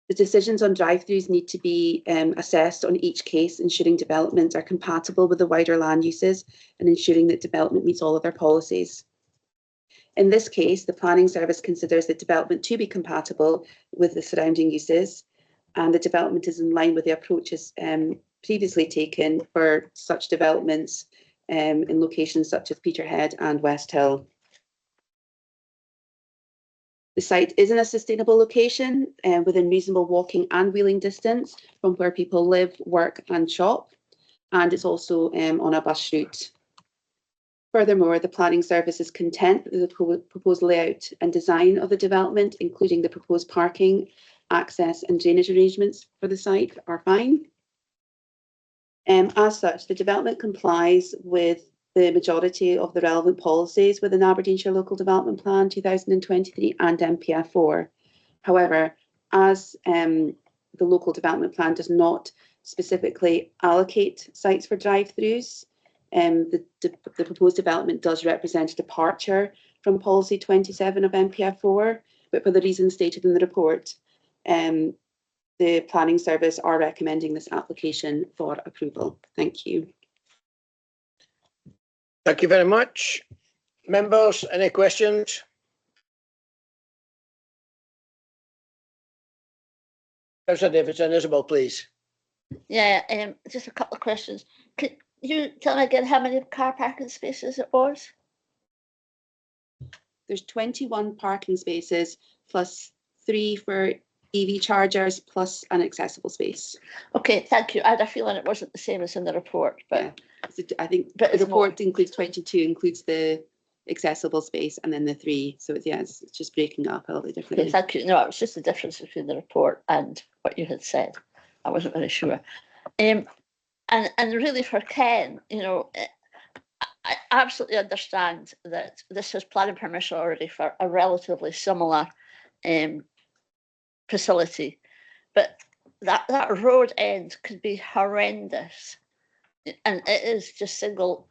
The decisions on drive-throughs need to be assessed on each case, ensuring developments are compatible with the wider land uses and ensuring that development meets all of their policies. In this case, the Planning Service considers the development to be compatible with the surrounding uses, and the development is in line with the approaches previously taken for such developments in locations such as Peterhead and West Hill. The site is in a sustainable location within reasonable walking and wheeling distance from where people live, work and shop, and it's also on a bus route. Furthermore, the Planning Service is content with the proposed layout and design of the development, including the proposed parking, access and drainage arrangements for the site are fine. As such, the development complies with the majority of the relevant policies within Aberdeenshire Local Development Plan 2023 and MPF4. However, as the Local Development Plan does not specifically allocate sites for drive-throughs, the proposed development does represent a departure from policy 27 of MPF4, but for the reasons stated in the report, the Planning Service are recommending this application for approval. Thank you. Thank you very much. Members, any questions? Councillor Davidson, Isabel, please. Yeah, just a couple of questions. Could you tell me again how many car parking spaces it was? There's 21 parking spaces plus 3 for EV chargers plus an accessible space. Okay, thank you. I had a feeling it wasn't the same as in the report, but yeah. So I think the report includes 22, includes the accessible space and then the 3. So it's just breaking up a little bit differently. Okay, thank you. No, it was just the difference between the report and what you had said. I wasn't very sure. And really for Ken, you know, I absolutely understand that this has planning permission already for a relatively similar facility, but that road end could be horrendous, and it is just single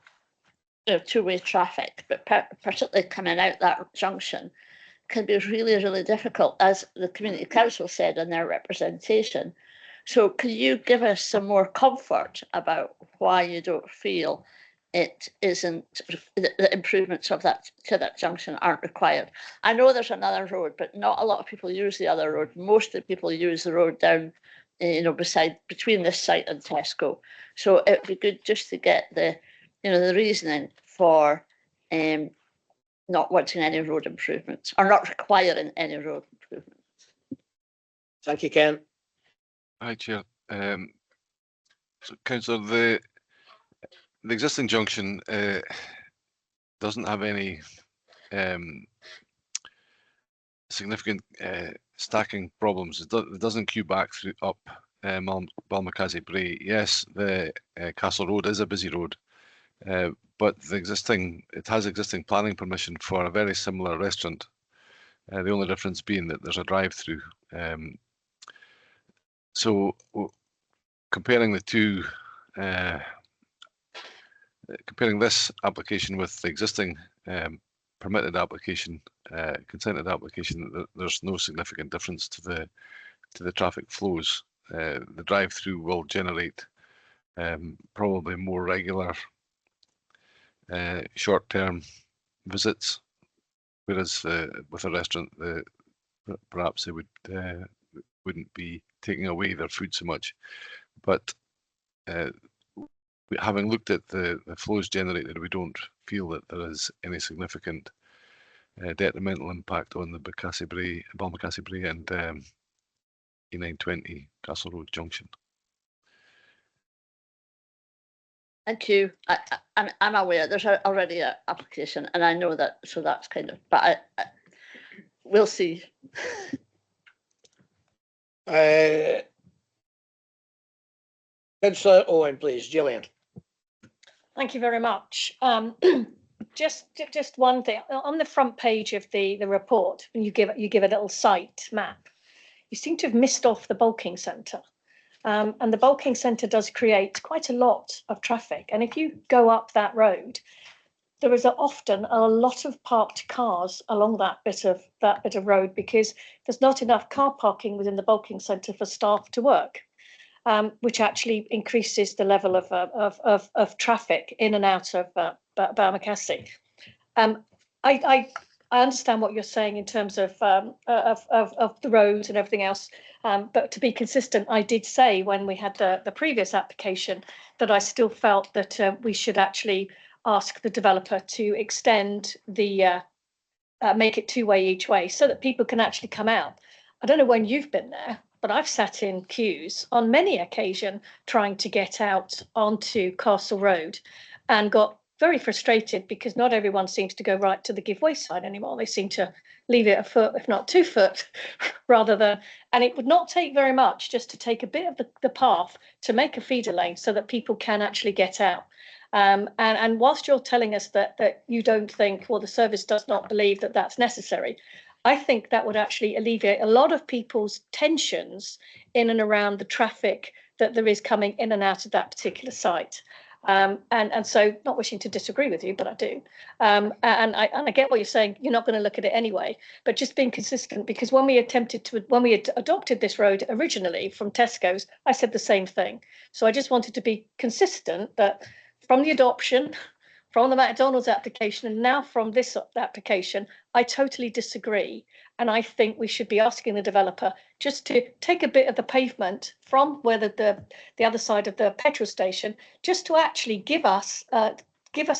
two-way traffic, but particularly coming out that junction can be really, really difficult, as the community council said in their representation. So can you give us some more comfort about why you don't feel it isn't, the improvements of that to that junction aren't required? I know there's another road, but not a lot of people use the other road. Most of the people use the road down, between this site and Tesco. So it would be good just to get the reasoning for not wanting any road improvements or not requiring any road improvements. Thank you, Ken. Hi, Chair. So, Councillor, the existing junction doesn't have any significant stacking problems. It doesn't queue back up Balmacassie Bray. Yes, the Castle Road is a busy road, but it has existing planning permission for a very similar restaurant. The only difference being that there's a drive-through. So comparing the two, comparing this application with the existing permitted application, consented application, there's no significant difference to the traffic flows. The drive-through will generate probably more regular short-term visits, whereas with a restaurant, perhaps they wouldn't be taking away their food so much. But having looked at the flows generated, we don't feel that there is any significant detrimental impact on the Balmacassie Bray and E920 Castle Road junction. Thank you. I'm aware there's already an application, and I know that, so that's kind of, but we'll see. Councillor Owen, please. Gillian. Thank you very much. Just one thing on the front page of the report, when you give a little site map, you seem to have missed off the bulking centre, and the bulking centre does create quite a lot of traffic. And if you go up that road, there is often a lot of parked cars along that bit of road because there's not enough car parking within the bulking centre for staff to work. Which actually increases the level of traffic in and out of Balmacassie. I understand what you're saying in terms of the roads and everything else, but to be consistent, I did say when we had the previous application that I still felt that we should actually ask the developer to extend the make it two-way each way so that people can actually come out. I don't know when you've been there, but I've sat in queues on many occasions trying to get out onto Castle Road and got very frustrated because not everyone seems to go right to the give way side anymore. They seem to leave it a foot, if not 2 foot, rather than, and it would not take very much just to take a bit of the path to make a feeder lane so that people can actually get out. And whilst you're telling us that you don't think, well, the service does not believe that that's necessary, I think that would actually alleviate a lot of people's tensions in and around the traffic that there is coming in and out of that particular site. And so, not wishing to disagree with you, but I do. And I get what you're saying. You're not going to look at it anyway, but just being consistent, because when we had adopted this road originally from Tesco's, I said the same thing. So I just wanted to be consistent that from the adoption, from the McDonald's application, and now from this application, I totally disagree. And I think we should be asking the developer just to take a bit of the pavement from where the other side of the petrol station, just to actually give us a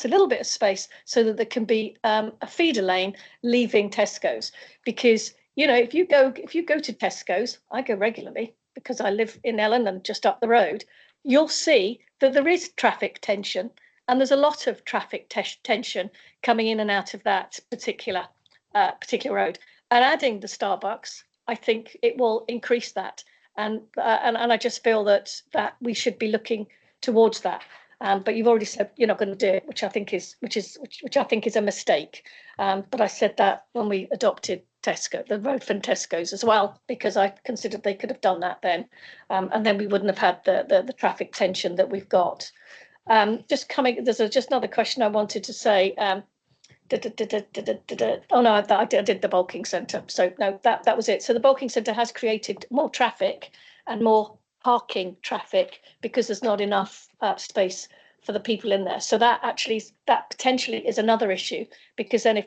little bit of space so that there can be a feeder lane leaving Tesco's. Because, you know, if you go to Tesco's, I go regularly because I live in Ellen and just up the road, you'll see that there is traffic tension. And there's a lot of traffic tension coming in and out of that particular road. And adding the Starbucks, I think it will increase that. And I just feel that we should be looking towards that. But you've already said you're not going to do it, which I think is a mistake. But I said that when we adopted the road from Tesco's as well, because I considered they could have done that then, and then we wouldn't have had the traffic tension that we've got. Just coming, there's just another question I wanted to say. Oh no, I did the bulking centre. So no, that was it. So the bulking centre has created more traffic and more parking traffic because there's not enough space for the people in there. So that potentially is another issue, because then if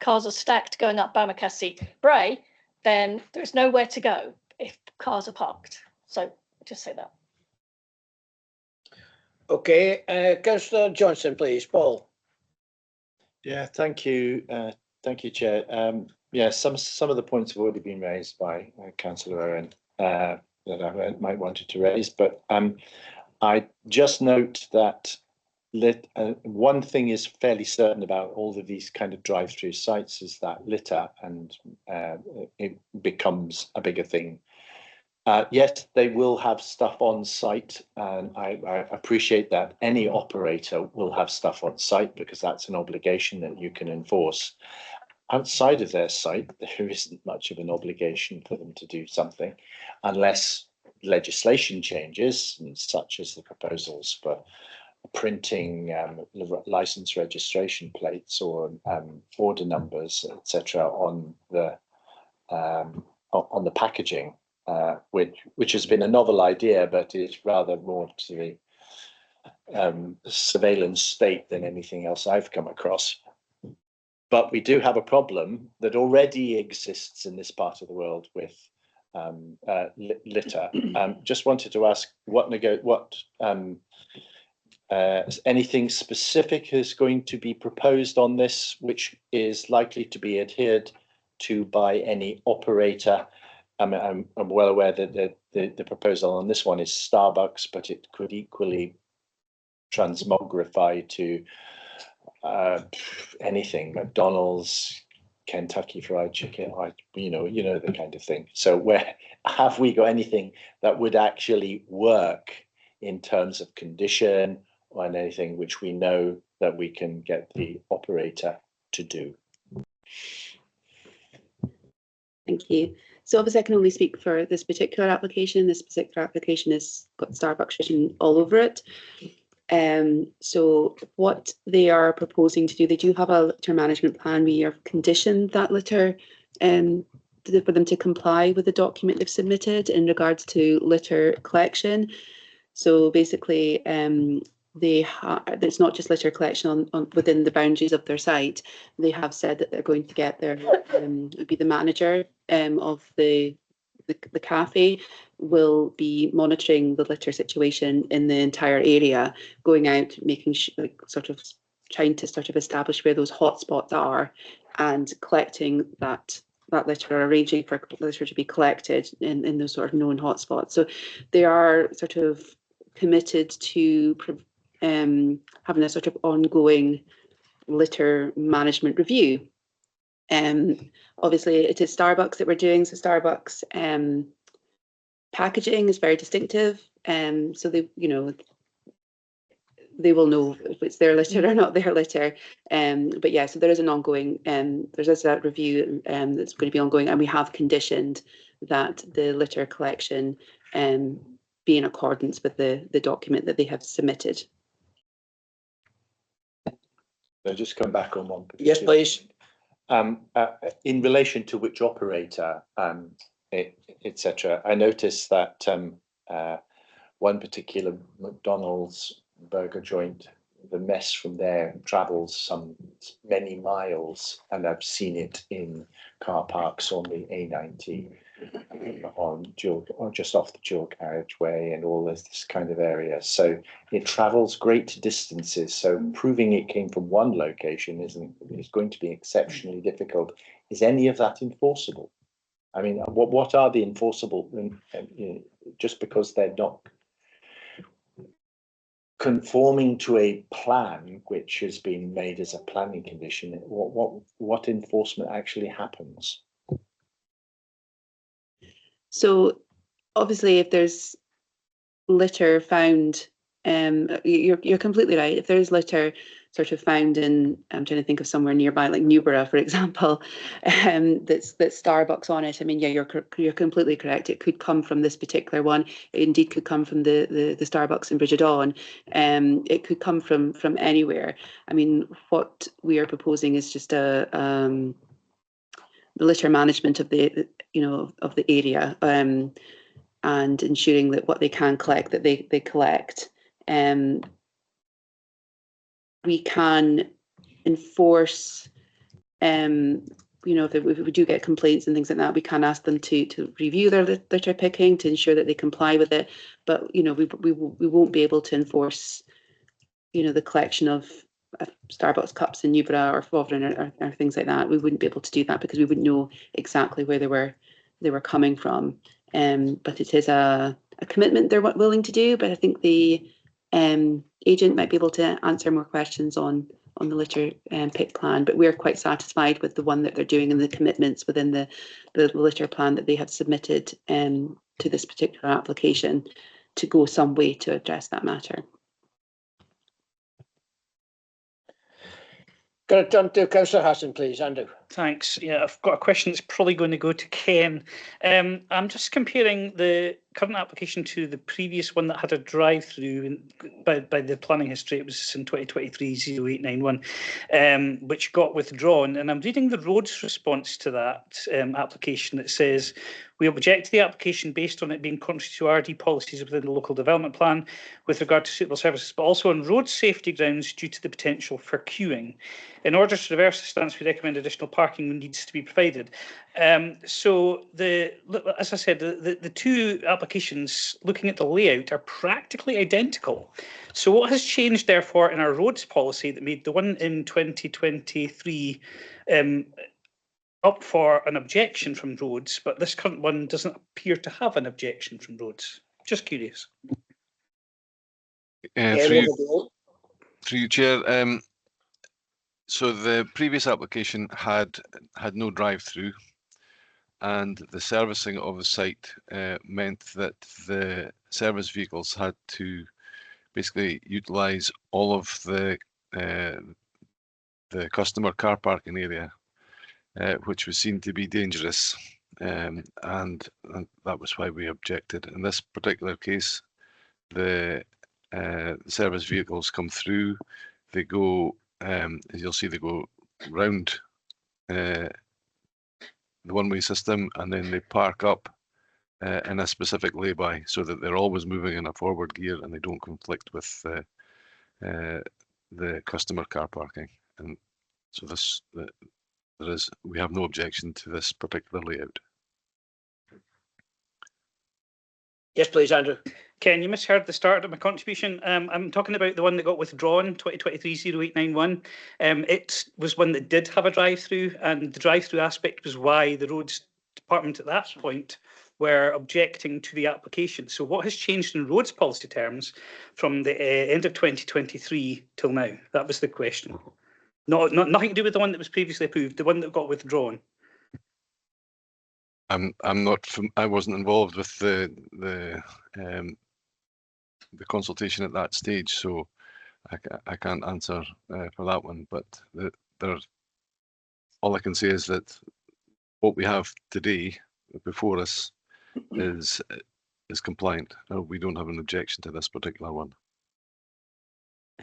cars are stacked going up Balmacassie Bray, then there's nowhere to go if cars are parked. So just say that. Okay, Councillor Johnson, please. Paul. Yeah, thank you, Chair. Yeah, some of the points have already been raised by Councillor Owen that I might wanted to raise, but I just note that one thing is fairly certain about all of these kind of drive-through sites is that litter, and it becomes a bigger thing. Yes, they will have stuff on site, and I appreciate that any operator will have stuff on site because that's an obligation that you can enforce. Outside of their site, there isn't much of an obligation for them to do something unless legislation changes, such as the proposals for printing license registration plates or order numbers, etc., on the packaging. Which has been a novel idea, but is rather more to the surveillance state than anything else I've come across. But we do have a problem that already exists in this part of the world with litter. Just wanted to ask anything specific is going to be proposed on this, which is likely to be adhered to by any operator. I'm well aware that the proposal on this one is Starbucks, but it could equally transmogrify to anything, McDonald's, Kentucky Fried Chicken, you know the kind of thing. So where have we got anything that would actually work in terms of condition or anything which we know that we can get the operator to do? Thank you. So obviously I can only speak for this particular application. This particular application has got Starbucks written all over it. So what they are proposing to do, they do have a litter management plan. We are conditioned that litter for them to comply with the document they've submitted in regards to litter collection. So basically, it's not just litter collection on within the boundaries of their site. They have said that they're going to get their would be the manager of the cafe will be monitoring the litter situation in the entire area, going out, making trying to establish where those hotspots are and collecting that litter, or arranging for litter to be collected in those sort of known hotspots. So they are sort of committed to having a sort of ongoing litter management review. Obviously it is Starbucks that we're doing, so Starbucks packaging is very distinctive, so they will know if it's their litter or not their litter. But yeah, so there is an ongoing there's that review that's going to be ongoing, and we have conditioned that the litter collection be in accordance with the document that they have submitted. So just come back on one. Yes, please. In relation to which operator, etc., I noticed that one particular McDonald's burger joint, the mess from there travels many miles, and I've seen it in car parks on the A90, on just off the dual carriageway and all this kind of area. So it travels great distances. So proving it came from one location is going to be exceptionally difficult. Is any of that enforceable? I mean, what are the enforceable? Just because they're not conforming to a plan which has been made as a planning condition, what enforcement actually happens? So obviously if there's litter found, you're completely right. If there's litter, sort of found in, I'm trying to think of somewhere nearby, like Newborough, for example, that's Starbucks on it. I mean, yeah, you're completely correct. It could come from this particular one. It indeed could come from the Starbucks in Bridgedawn. It could come from anywhere. I mean, what we are proposing is just the litter management of the of the area, and ensuring that what they can collect, that they collect. We can enforce, if we do get complaints and things like that, we can ask them to review their litter picking to ensure that they comply with it. But we won't be able to enforce, the collection of Starbucks cups in Newborough or Foveren or things like that. We wouldn't be able to do that because we wouldn't know exactly where they were coming from. But it is a commitment they're willing to do. But I think the agent might be able to answer more questions on the litter pick plan. But we're quite satisfied with the one that they're doing and the commitments within the litter plan that they have submitted to this particular application to go some way to address that matter. Going to turn to Councillor Hassan, please, Andrew. Thanks. Yeah, I've got a question that's probably going to go to Ken. I'm just comparing the current application to the previous one that had a drive-through by the planning history. It was in 2023-0891, which got withdrawn. And I'm reading the roads response to that application that says, we object to the application based on it being contrary to RD policies within the local development plan with regard to suitable services, but also on road safety grounds due to the potential for queuing. In order to reverse the stance, we recommend additional parking needs to be provided. So as I said, the two applications, looking at the layout, are practically identical. So what has changed, therefore, in our roads policy that made the one in 2023 up for an objection from roads, but this current one doesn't appear to have an objection from roads? Just curious. Through you, Chair. So the previous application had no drive-through, and the servicing of the site meant that the service vehicles had to basically utilise all of the customer car parking area, which was seen to be dangerous, and that was why we objected. In this particular case, the service vehicles come through, they go, as you'll see, they go round the one-way system, and then they park up in a specific lay-by, so that they're always moving in a forward gear and they don't conflict with the customer car parking. And so we have no objection to this particular layout. Yes, please, Andrew. Ken, you misheard the start of my contribution. I'm talking about the one that got withdrawn, 2023-0891. It was one that did have a drive-through, and the drive-through aspect was why the roads department at that point were objecting to the application. So what has changed in roads policy terms from the end of 2023 till now? That was the question. Nothing to do with the one that was previously approved, the one that got withdrawn. I'm not. I wasn't involved with the consultation at that stage, so I can't answer for that one. But all I can say is that what we have today before us is compliant. We don't have an objection to this particular one.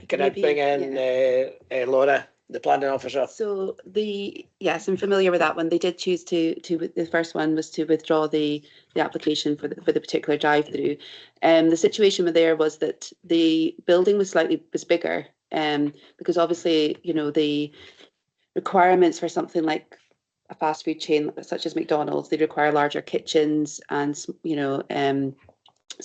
Can I bring in Laura, the planning officer? So yes, I'm familiar with that one. They did choose to the first one was to withdraw the application for the particular drive-through. The situation there was that the building was bigger, because obviously the requirements for something like a fast food chain such as McDonald's, they require larger kitchens, and so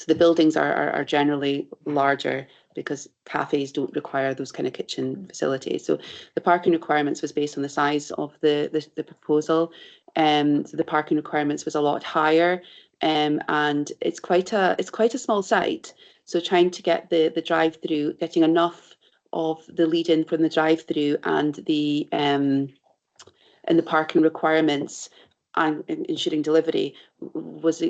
the buildings are generally larger because cafes don't require those kind of kitchen facilities. So the parking requirements was based on the size of the proposal. So the parking requirements was a lot higher, and it's quite a small site. So trying to get the drive-through, getting enough of the lead-in from the drive-through and the parking requirements and ensuring delivery was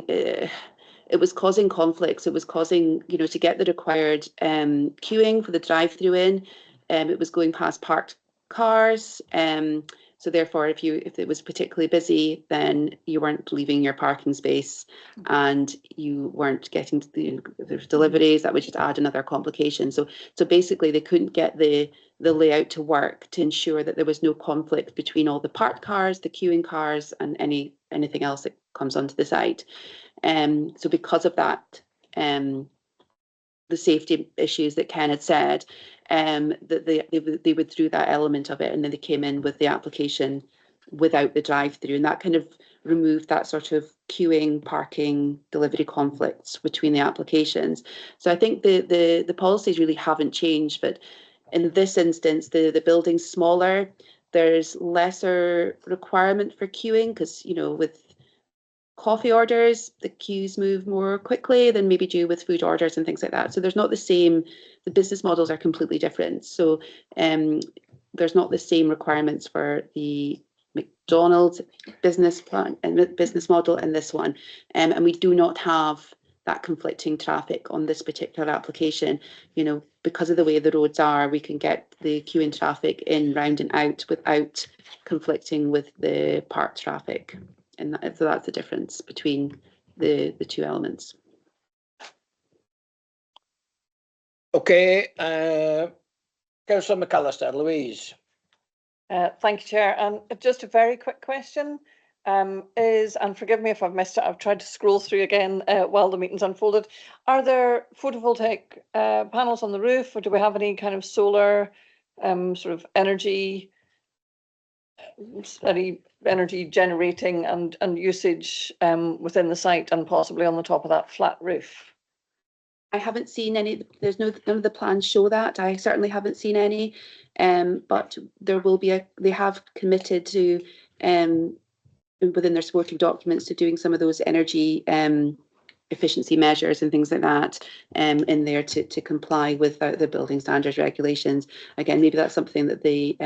it was causing conflicts. It was causing, to get the required queuing for the drive-through in. it was going past parked cars. So therefore, if it was particularly busy, then you weren't leaving your parking space, and you weren't getting there's deliveries. That would just add another complication. So basically, they couldn't get the layout to work to ensure that there was no conflict between all the parked cars, the queuing cars, and anything else that comes onto the site. So because of that, the safety issues that Ken had said, that they withdrew that element of it, and then they came in with the application without the drive-through, and that kind of removed that sort of queuing, parking, delivery conflicts between the applications. So I think the policies really haven't changed, but in this instance, the building's smaller. There's lesser requirement for queuing because, with coffee orders, the queues move more quickly than maybe do with food orders and things like that. So there's not the same, the business models are completely different. So there's not the same requirements for the McDonald's business plan and business model and this one. And we do not have that conflicting traffic on this particular application. Because of the way the roads are, we can get the queuing traffic in, round and out without conflicting with the parked traffic. And so that's the difference between the two elements. Okay, Councillor McAllister, Louise. Thank you, Chair. And just a very quick question is, and forgive me if I've missed it, I've tried to scroll through again while the meeting's unfolded. Are there photovoltaic panels on the roof, or do we have any kind of solar sort of energy generating and usage within the site, and possibly on the top of that flat roof? I haven't seen any. None of the plans show that. I certainly haven't seen any, but there will be they have committed to within their supporting documents to doing some of those energy efficiency measures and things like that in there to comply with the building standards regulations. Again, maybe that's something that the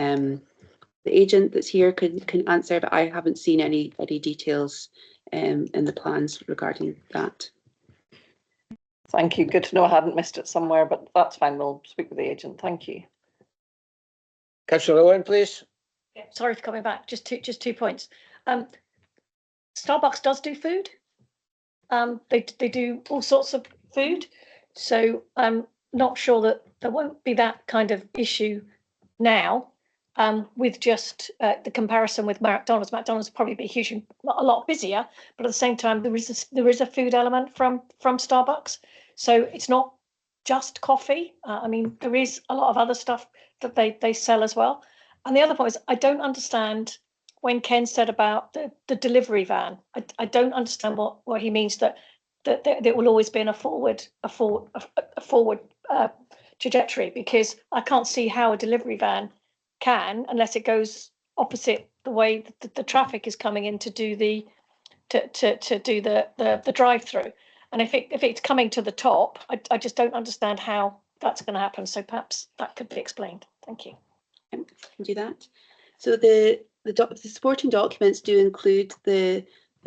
agent that's here can answer, but I haven't seen any details in the plans regarding that. Thank you. Good to know I hadn't missed it somewhere, but that's fine. We'll speak with the agent. Thank you. Councillor Owen, please. Yeah, sorry for coming back. Just 2 points. Starbucks does do food. They do all sorts of food. So I'm not sure that there won't be that kind of issue now. With just the comparison with McDonald's. McDonald's will probably be a lot busier, but at the same time, there is a food element from Starbucks. So it's not just coffee. I mean, there is a lot of other stuff that they sell as well. And the other point is, I don't understand when Ken said about the delivery van. I don't understand what he means that there will always be in a forward trajectory, because I can't see how a delivery van can, unless it goes opposite the way the traffic is coming in to do the drive-through. And if it's coming to the top, I just don't understand how that's going to happen. So perhaps that could be explained. Thank you. I can do that. So the supporting documents do include the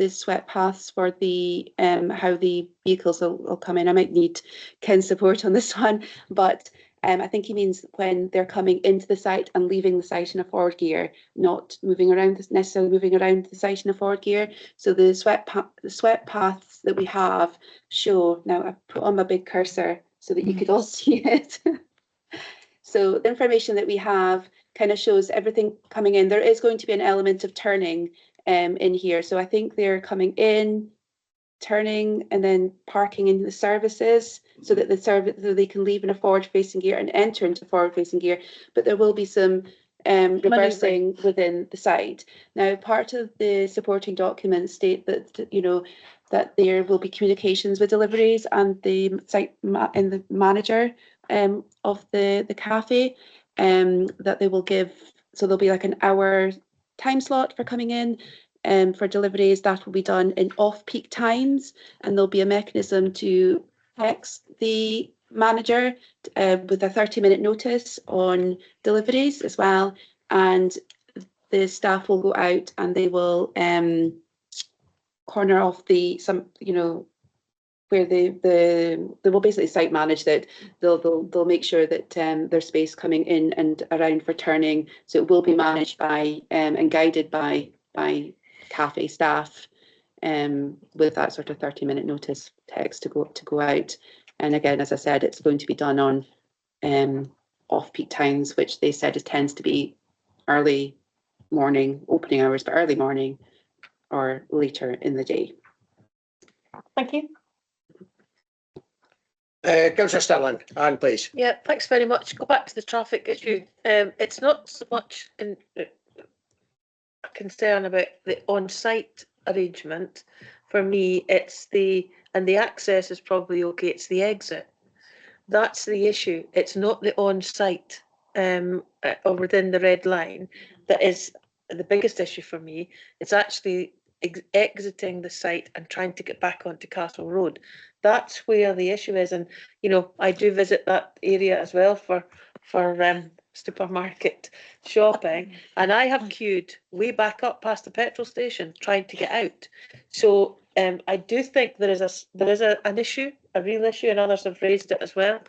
swept paths for the how the vehicles will come in. I might need Ken's support on this one, but I think he means when they're coming into the site and leaving the site in a forward gear, not necessarily moving around the site in a forward gear. So the swept paths that we have show, now I've put on my big cursor so that you could all see it. So the information that we have kind of shows everything coming in. There is going to be an element of turning in here. So I think they're coming in, turning, and then parking in the services, so that they can leave in a forward-facing gear and enter into forward-facing gear. But there will be some reversing within the site. Now, part of the supporting documents state that that there will be communications with deliveries and the site and the manager of the cafe, that they will give. So there'll be like an hour time slot for coming in. For deliveries, that will be done in off-peak times, and there'll be a mechanism to text the manager with a 30-minute notice on deliveries as well, and the staff will go out and they will corner off where they will basically site manage that. They'll make sure that there's space coming in and around for turning. So it will be managed by and guided by cafe staff, with that sort of 30-minute notice text to go out. And again, as I said, it's going to be done on off-peak times, which they said tends to be early morning opening hours, but early morning or later in the day. Thank you. Councillor Stirling, Anne, please. Yeah, thanks very much. Go back to the traffic issue. It's not so much a concern about the on-site arrangement. For me, it's the access is probably okay. It's the exit. That's the issue. It's not the on-site or within the red line that is the biggest issue for me. It's actually exiting the site and trying to get back onto Castle Road. That's where the issue is. And, you know, I do visit that area as well for supermarket shopping, and I have queued way back up past the petrol station trying to get out. So I do think there is an issue, a real issue, and others have raised it as well.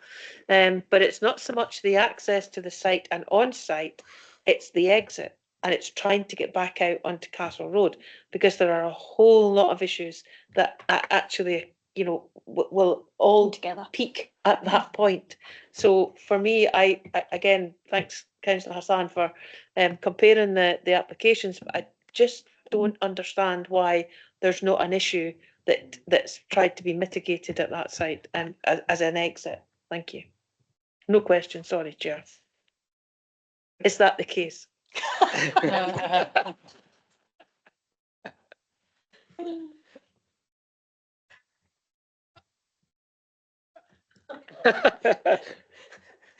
But it's not so much the access to the site and on site, it's the exit. And it's trying to get back out onto Castle Road, because there are a whole lot of issues that actually, you know, will all together peak at that point. So for me, I again, thanks Councillor Hassan for comparing the applications, but I just don't understand why there's not an issue that's tried to be mitigated at that site and as an exit. Thank you. No question, sorry, Chair. Is that the case?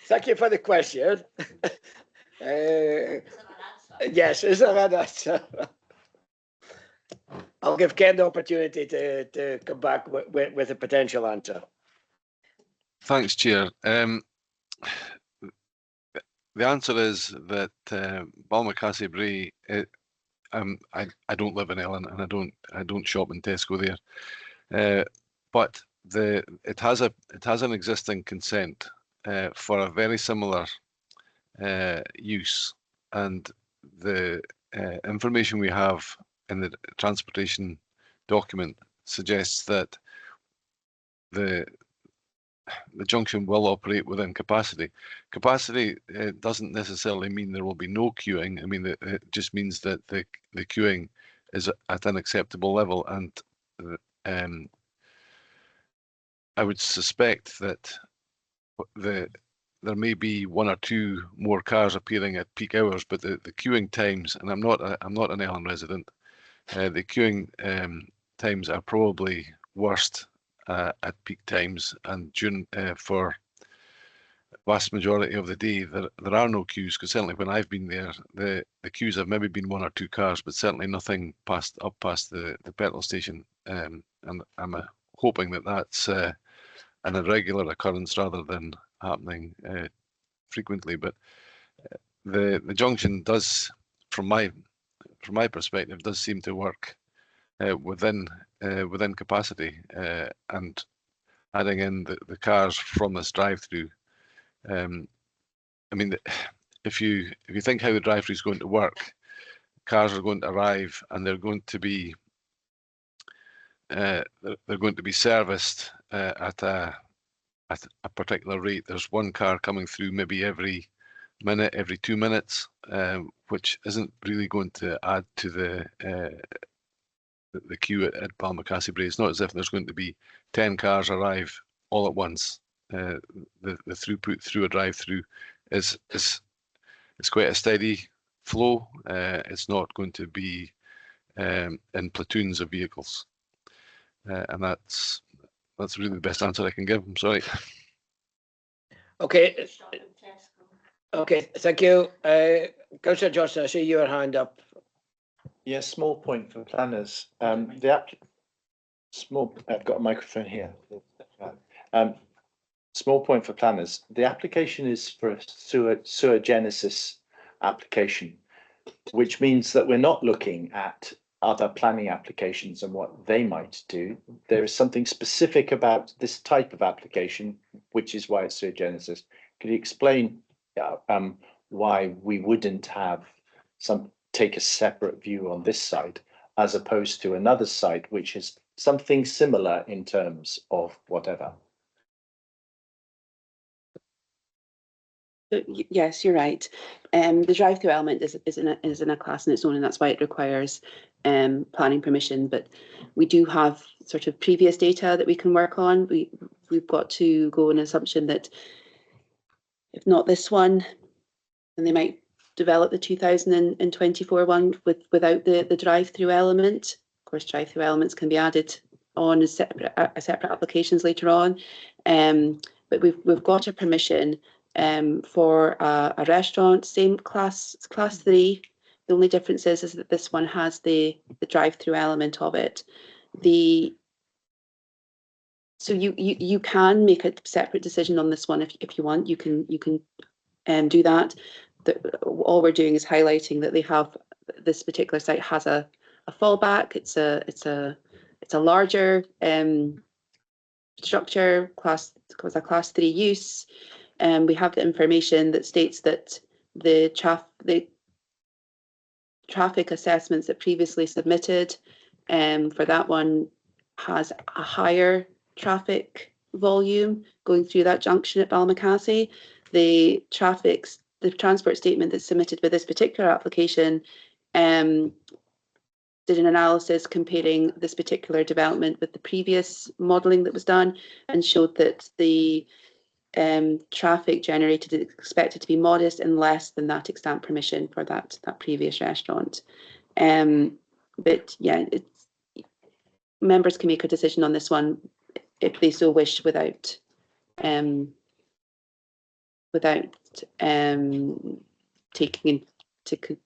Thank you for the question. Yes, is there an answer? I'll give Ken the opportunity to come back with a potential answer. Thanks, Chair. The answer is that Balmacassie Bray. I don't live in Ellen, and I don't shop in Tesco there. But it has an existing consent for a very similar use, and the information we have in the transportation document suggests that the junction will operate within capacity. Capacity doesn't necessarily mean there will be no queuing. I mean, it just means that the queuing is at an acceptable level, and I would suspect that there may be one or two more cars appearing at peak hours, but the queuing times, and I'm not an Ellen resident, the queuing times are probably worst at peak times, and during for vast majority of the day there are no queues, because certainly when I've been there, the queues have maybe been one or two cars, but certainly nothing past the petrol station, and I'm hoping that that's an irregular occurrence rather than happening frequently. But the junction does, from my perspective, does seem to work within capacity, and adding in the cars from this drive-through. I mean, if you think how the drive-through is going to work, cars are going to arrive and they're going to be serviced at a particular rate. There's one car coming through maybe every minute, every 2 minutes, which isn't really going to add to the queue at Balmacassie Bray. It's not as if there's going to be 10 cars arrive all at once. The throughput through a drive-through is quite a steady flow. It's not going to be in platoons of vehicles, and that's really the best answer I can give. I'm sorry. Okay. Okay, thank you. Councillor Johnson, I see your hand up. Yes, small point for planners. I've got a microphone here. Small point for planners. The application is for a sewer genesis application, which means that we're not looking at other planning applications and what they might do. There is something specific about this type of application, which is why it's sui generis. Could you explain why we wouldn't take a separate view on this site as opposed to another site which is something similar in terms of whatever? Yes, you're right. The drive-through element is in a class in its own, and that's why it requires planning permission. But we do have sort of previous data that we can work on. We've got to go on an assumption that if not this one, then they might develop the 2024 one without the drive-through element. Of course, drive-through elements can be added on as separate applications later on. But we've got a permission for a restaurant, same class 3. The only difference is that this one has the drive-through element of it. So you can make a separate decision on this one if you want. You can do that. All we're doing is highlighting that they have this particular site has a fallback. It's a larger structure, a class 3 use. We have the information that states that the traffic assessments that previously submitted for that one has a higher traffic volume going through that junction at Balmacassie. The transport statement that's submitted for this particular application did an analysis comparing this particular development with the previous modelling that was done and showed that the traffic generated is expected to be modest and less than that extant permission for that previous restaurant. But yeah, members can make a decision on this one if they so wish without taking into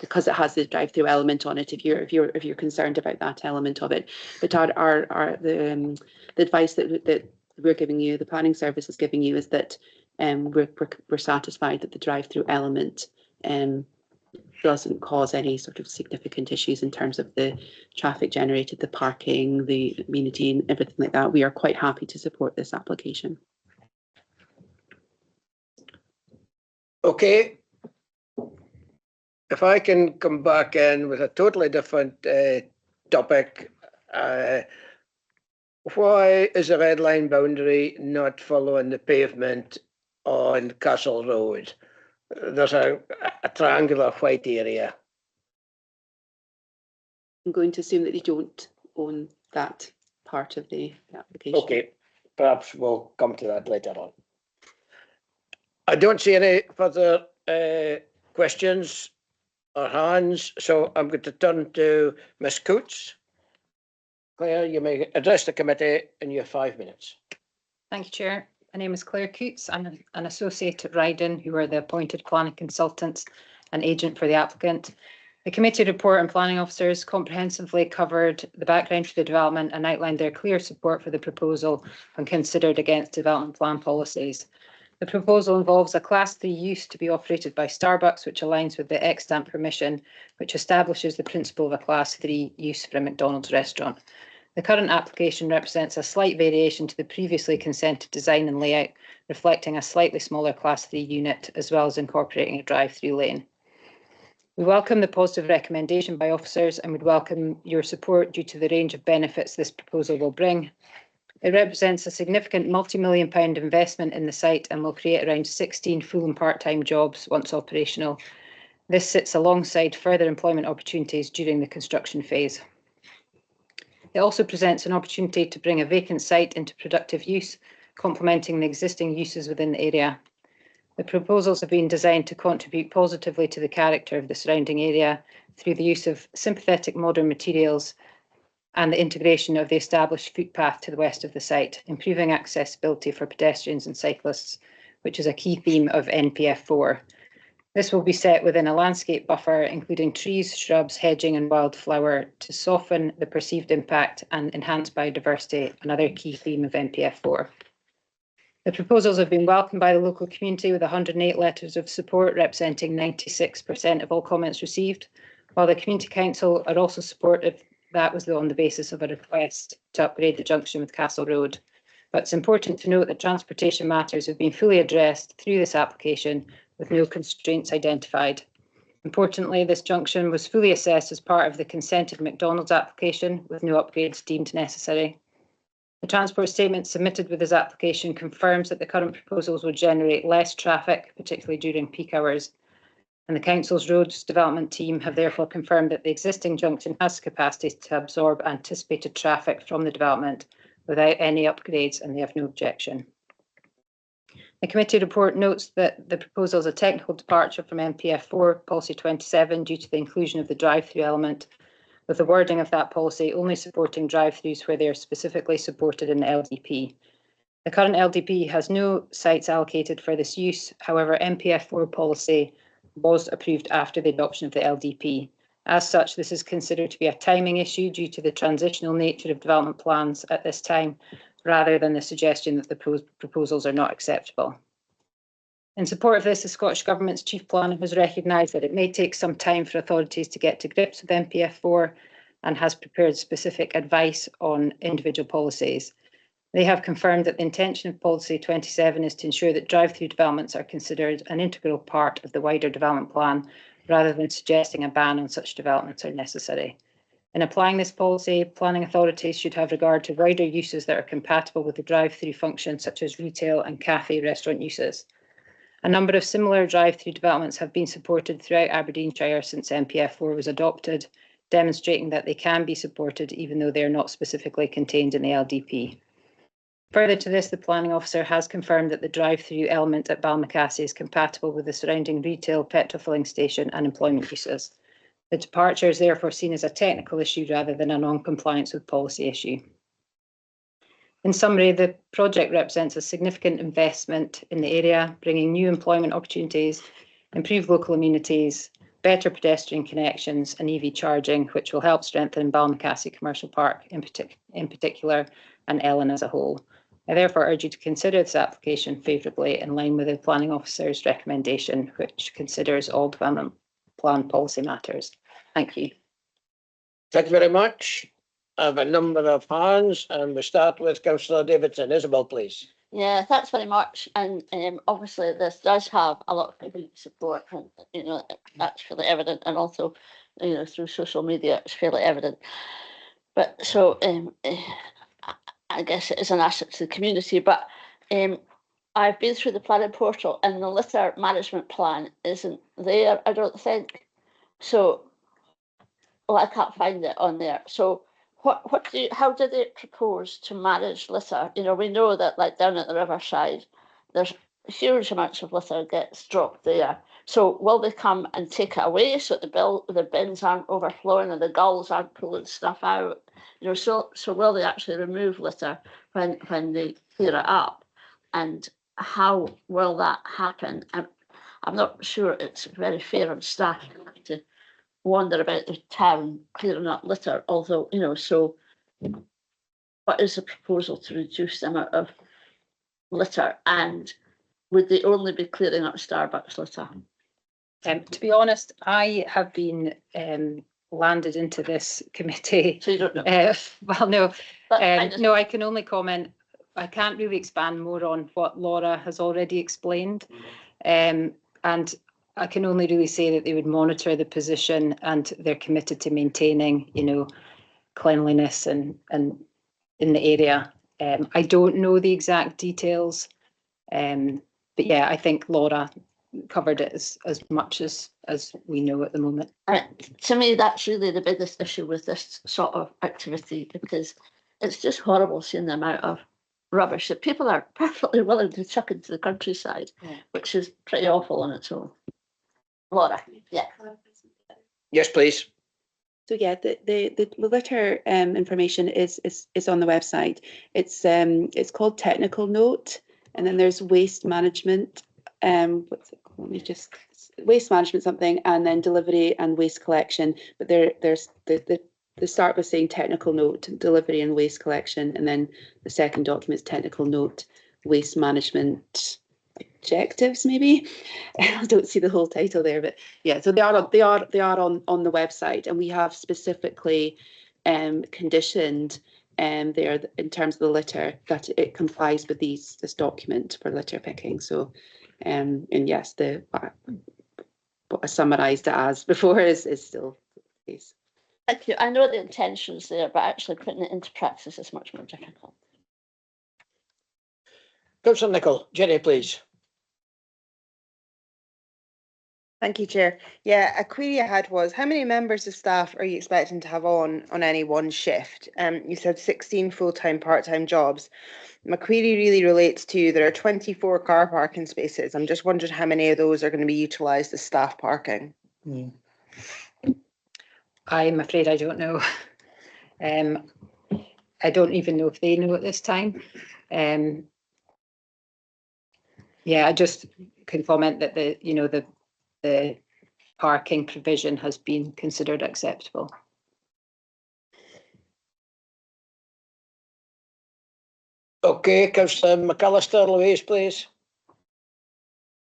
because it has the drive-through element on it. If you're concerned about that element of it, but the advice that we're giving you, the planning service is giving you, is that we're satisfied that the drive-through element doesn't cause any sort of significant issues in terms of the traffic generated, the parking, the amenity, and everything like that. We are quite happy to support this application. Okay. If I can come back in with a totally different topic, why is the red line boundary not following the pavement on Castle Road? There's a triangular white area. I'm going to assume that you don't own that part of the application. Okay, perhaps we'll come to that later on. I don't see any further questions or hands, so I'm going to turn to Ms. Coates. Claire, you may address the committee in your 5 minutes. Thank you, Chair. My name is Claire Coates. I'm an associate at Ryden, who are the appointed planning consultants and agent for the applicant. The committee report and planning officers comprehensively covered the background to the development and outlined their clear support for the proposal when considered against development plan policies. The proposal involves a Class 3 use to be operated by Starbucks, which aligns with the extant permission, which establishes the principle of a Class 3 use for a McDonald's restaurant. The current application represents a slight variation to the previously consented design and layout, reflecting a slightly smaller Class 3 unit, as well as incorporating a drive-through lane. We welcome the positive recommendation by officers and would welcome your support due to the range of benefits this proposal will bring. It represents a significant multi-million-pound investment in the site and will create around 16 full and part-time jobs once operational. This sits alongside further employment opportunities during the construction phase. It also presents an opportunity to bring a vacant site into productive use, complementing the existing uses within the area. The proposals have been designed to contribute positively to the character of the surrounding area through the use of sympathetic modern materials and the integration of the established footpath to the west of the site, improving accessibility for pedestrians and cyclists, which is a key theme of NPF 4. This will be set within a landscape buffer, including trees, shrubs, hedging and wildflower, to soften the perceived impact and enhance biodiversity, another key theme of NPF 4. The proposals have been welcomed by the local community with 108 letters of support representing 96% of all comments received. while the Community Council are also supportive. That was on the basis of a request to upgrade the junction with Castle Road. But it's important to note that transportation matters have been fully addressed through this application with no constraints identified. Importantly, this junction was fully assessed as part of the consented McDonald's application with no upgrades deemed necessary. The transport statement submitted with this application confirms that the current proposals will generate less traffic, particularly during peak hours. And the Council's roads development team have therefore confirmed that the existing junction has the capacity to absorb anticipated traffic from the development without any upgrades, and they have no objection. The committee report notes that the proposal is a technical departure from MPF4 Policy 27 due to the inclusion of the drive-through element, with the wording of that policy only supporting drive-throughs where they are specifically supported in the LDP. The current LDP has no sites allocated for this use. However, MPF4 policy was approved after the adoption of the LDP. As such, this is considered to be a timing issue due to the transitional nature of development plans at this time, rather than the suggestion that the proposals are not acceptable. In support of this, the Scottish Government's Chief Planner has recognised that it may take some time for authorities to get to grips with MPF4 and has prepared specific advice on individual policies. They have confirmed that the intention of Policy 27 is to ensure that drive-through developments are considered an integral part of the wider development plan, rather than suggesting a ban on such developments are necessary. In applying this policy, planning authorities should have regard to wider uses that are compatible with the drive-through function, such as retail and cafe restaurant uses. A number of similar drive-through developments have been supported throughout Aberdeenshire since MPF4 was adopted, demonstrating that they can be supported even though they are not specifically contained in the LDP. Further to this, the planning officer has confirmed that the drive-through element at Balmacassie is compatible with the surrounding retail, petrol filling station and employment uses. The departure is therefore seen as a technical issue rather than a non-compliance with policy issue. In summary, the project represents a significant investment in the area, bringing new employment opportunities, improved local amenities, better pedestrian connections and EV charging, which will help strengthen Balmacassie Commercial Park in particular and Ellen as a whole. I therefore urge you to consider this application favourably in line with the Planning Officer's recommendation, which considers all development plan policy matters. Thank you. Thank you very much. I have a number of hands, and we start with Councillor Davidson. Isabel, please. Yeah, thanks very much. And obviously this does have a lot of community support, and that's fairly evident, and also through social media it's fairly evident. But so I guess it is an asset to the community. But I've been through the planning portal, and the litter management plan isn't there, I don't think. So, well, I can't find it on there. So how do they propose to manage litter? We know that like down at the riverside, there's huge amounts of litter gets dropped there. So will they come and take it away so that the bins aren't overflowing and the gulls aren't pulling stuff out? So will they actually remove litter when they clear it up? And how will that happen? I'm not sure it's very fair on staff to wander about the town clearing up litter, although, so what is the proposal to reduce the amount of litter, and would they only be clearing up Starbucks litter? To be honest, I have been landed into this committee. So you don't know? Well, no, no, I can only comment. I can't really expand more on what Laura has already explained. And I can only really say that they would monitor the position and they're committed to maintaining, cleanliness and in the area. I don't know the exact details, but yeah, I think Laura covered it as much as we know at the moment. To me, that's really the biggest issue with this sort of activity, because it's just horrible seeing the amount of rubbish that people are perfectly willing to chuck into the countryside, which is pretty awful on its own. Laura, yeah. Yes, please. So yeah, the litter information is on the website. It's called technical note, and then there's waste management. What's it called? Let me just waste management something, and then delivery and waste collection. But there's the start with saying technical note, delivery and waste collection, and then the second document is technical note, waste management objectives, maybe. I don't see the whole title there, but yeah, so they are on the website, and we have specifically conditioned there in terms of the litter that it complies with this document for litter picking. So and yes, the what I summarised it as before is still the case. Thank you. I know the intention's there, but actually putting it into practice is much more difficult. Councillor Nicholl, Jenny, please. Thank you, Chair. Yeah, a query I had was, how many members of staff are you expecting to have on any one shift? You said 16 full-time, part-time jobs. My query really relates to, there are 24 car parking spaces. I'm just wondering how many of those are going to be utilised as staff parking. I'm afraid I don't know. I don't even know if they know at this time. Yeah, I just can comment that the parking provision has been considered acceptable. Okay, Councillor McAllister, Louise, please.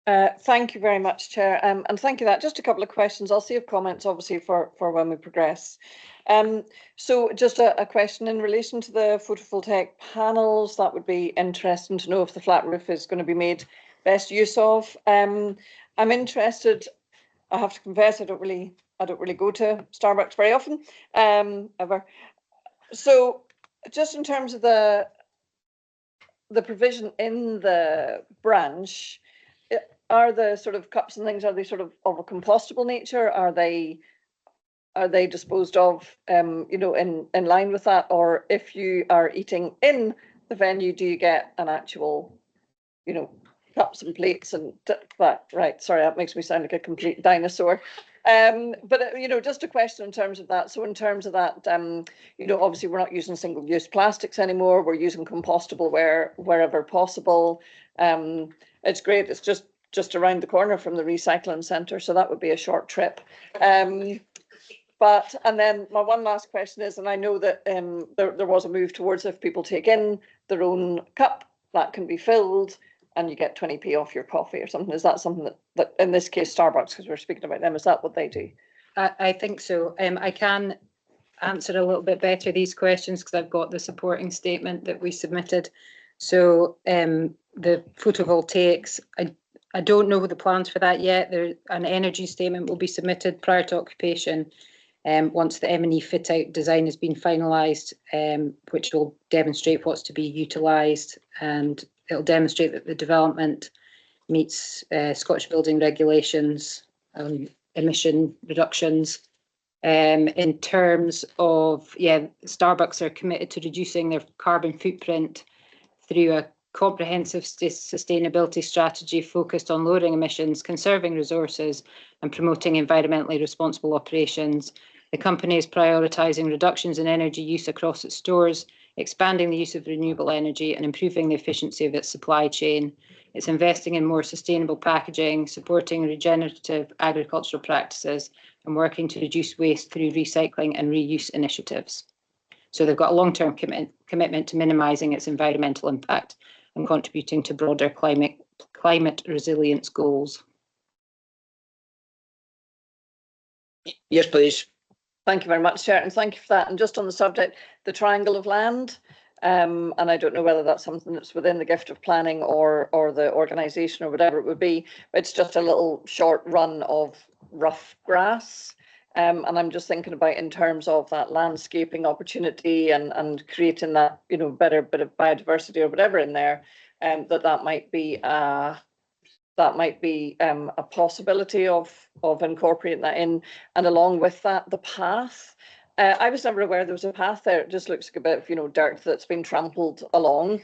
Thank you very much, Chair, and thank you. That just a couple of questions. I'll save comments, obviously, for when we progress. So just a question in relation to the photovoltaic panels. That would be interesting to know if the flat roof is going to be made best use of. I'm interested. I have to confess, I don't really go to Starbucks very often, ever. So just in terms of the provision in the branch, are the sort of cups and things, are they sort of a compostable nature? Are they disposed of, in line with that? Or if you are eating in the venue, do you get an actual, cups and plates and that? Right, sorry, that makes me sound like a complete dinosaur. But just a question in terms of that. So in terms of that, obviously we're not using single-use plastics anymore. We're using compostable wherever possible. It's great. It's just around the corner from the recycling centre, so that would be a short trip. And then my one last question is, and I know that there was a move towards, if people take in their own cup, that can be filled and you get 20p off your coffee or something. Is that something that in this case Starbucks, because we're speaking about them, is that what they do? I think so. I can answer a little bit better these questions because I've got the supporting statement that we submitted. So the photovoltaics, I don't know the plans for that yet. An energy statement will be submitted prior to occupation once the M&E fit-out design has been finalised, which will demonstrate what's to be utilised, and it'll demonstrate that the development meets Scottish building regulations, emission reductions. In terms of, Starbucks are committed to reducing their carbon footprint through a comprehensive sustainability strategy focused on lowering emissions, conserving resources, and promoting environmentally responsible operations. The company is prioritising reductions in energy use across its stores, expanding the use of renewable energy, and improving the efficiency of its supply chain. It's investing in more sustainable packaging, supporting regenerative agricultural practices, and working to reduce waste through recycling and reuse initiatives. So they've got a long-term commitment to minimising its environmental impact and contributing to broader climate resilience goals. Yes, please. Thank you very much, Chair, and thank you for that. And just on the subject, the triangle of land, and I don't know whether that's something that's within the gift of planning or the organisation or whatever it would be, but it's just a little short run of rough grass. And I'm just thinking about in terms of that landscaping opportunity and creating that, better bit of biodiversity or whatever in there, that might be a possibility of incorporating that in. And along with that, the path. I was never aware there was a path there. It just looks like a bit of, dirt that's been trampled along,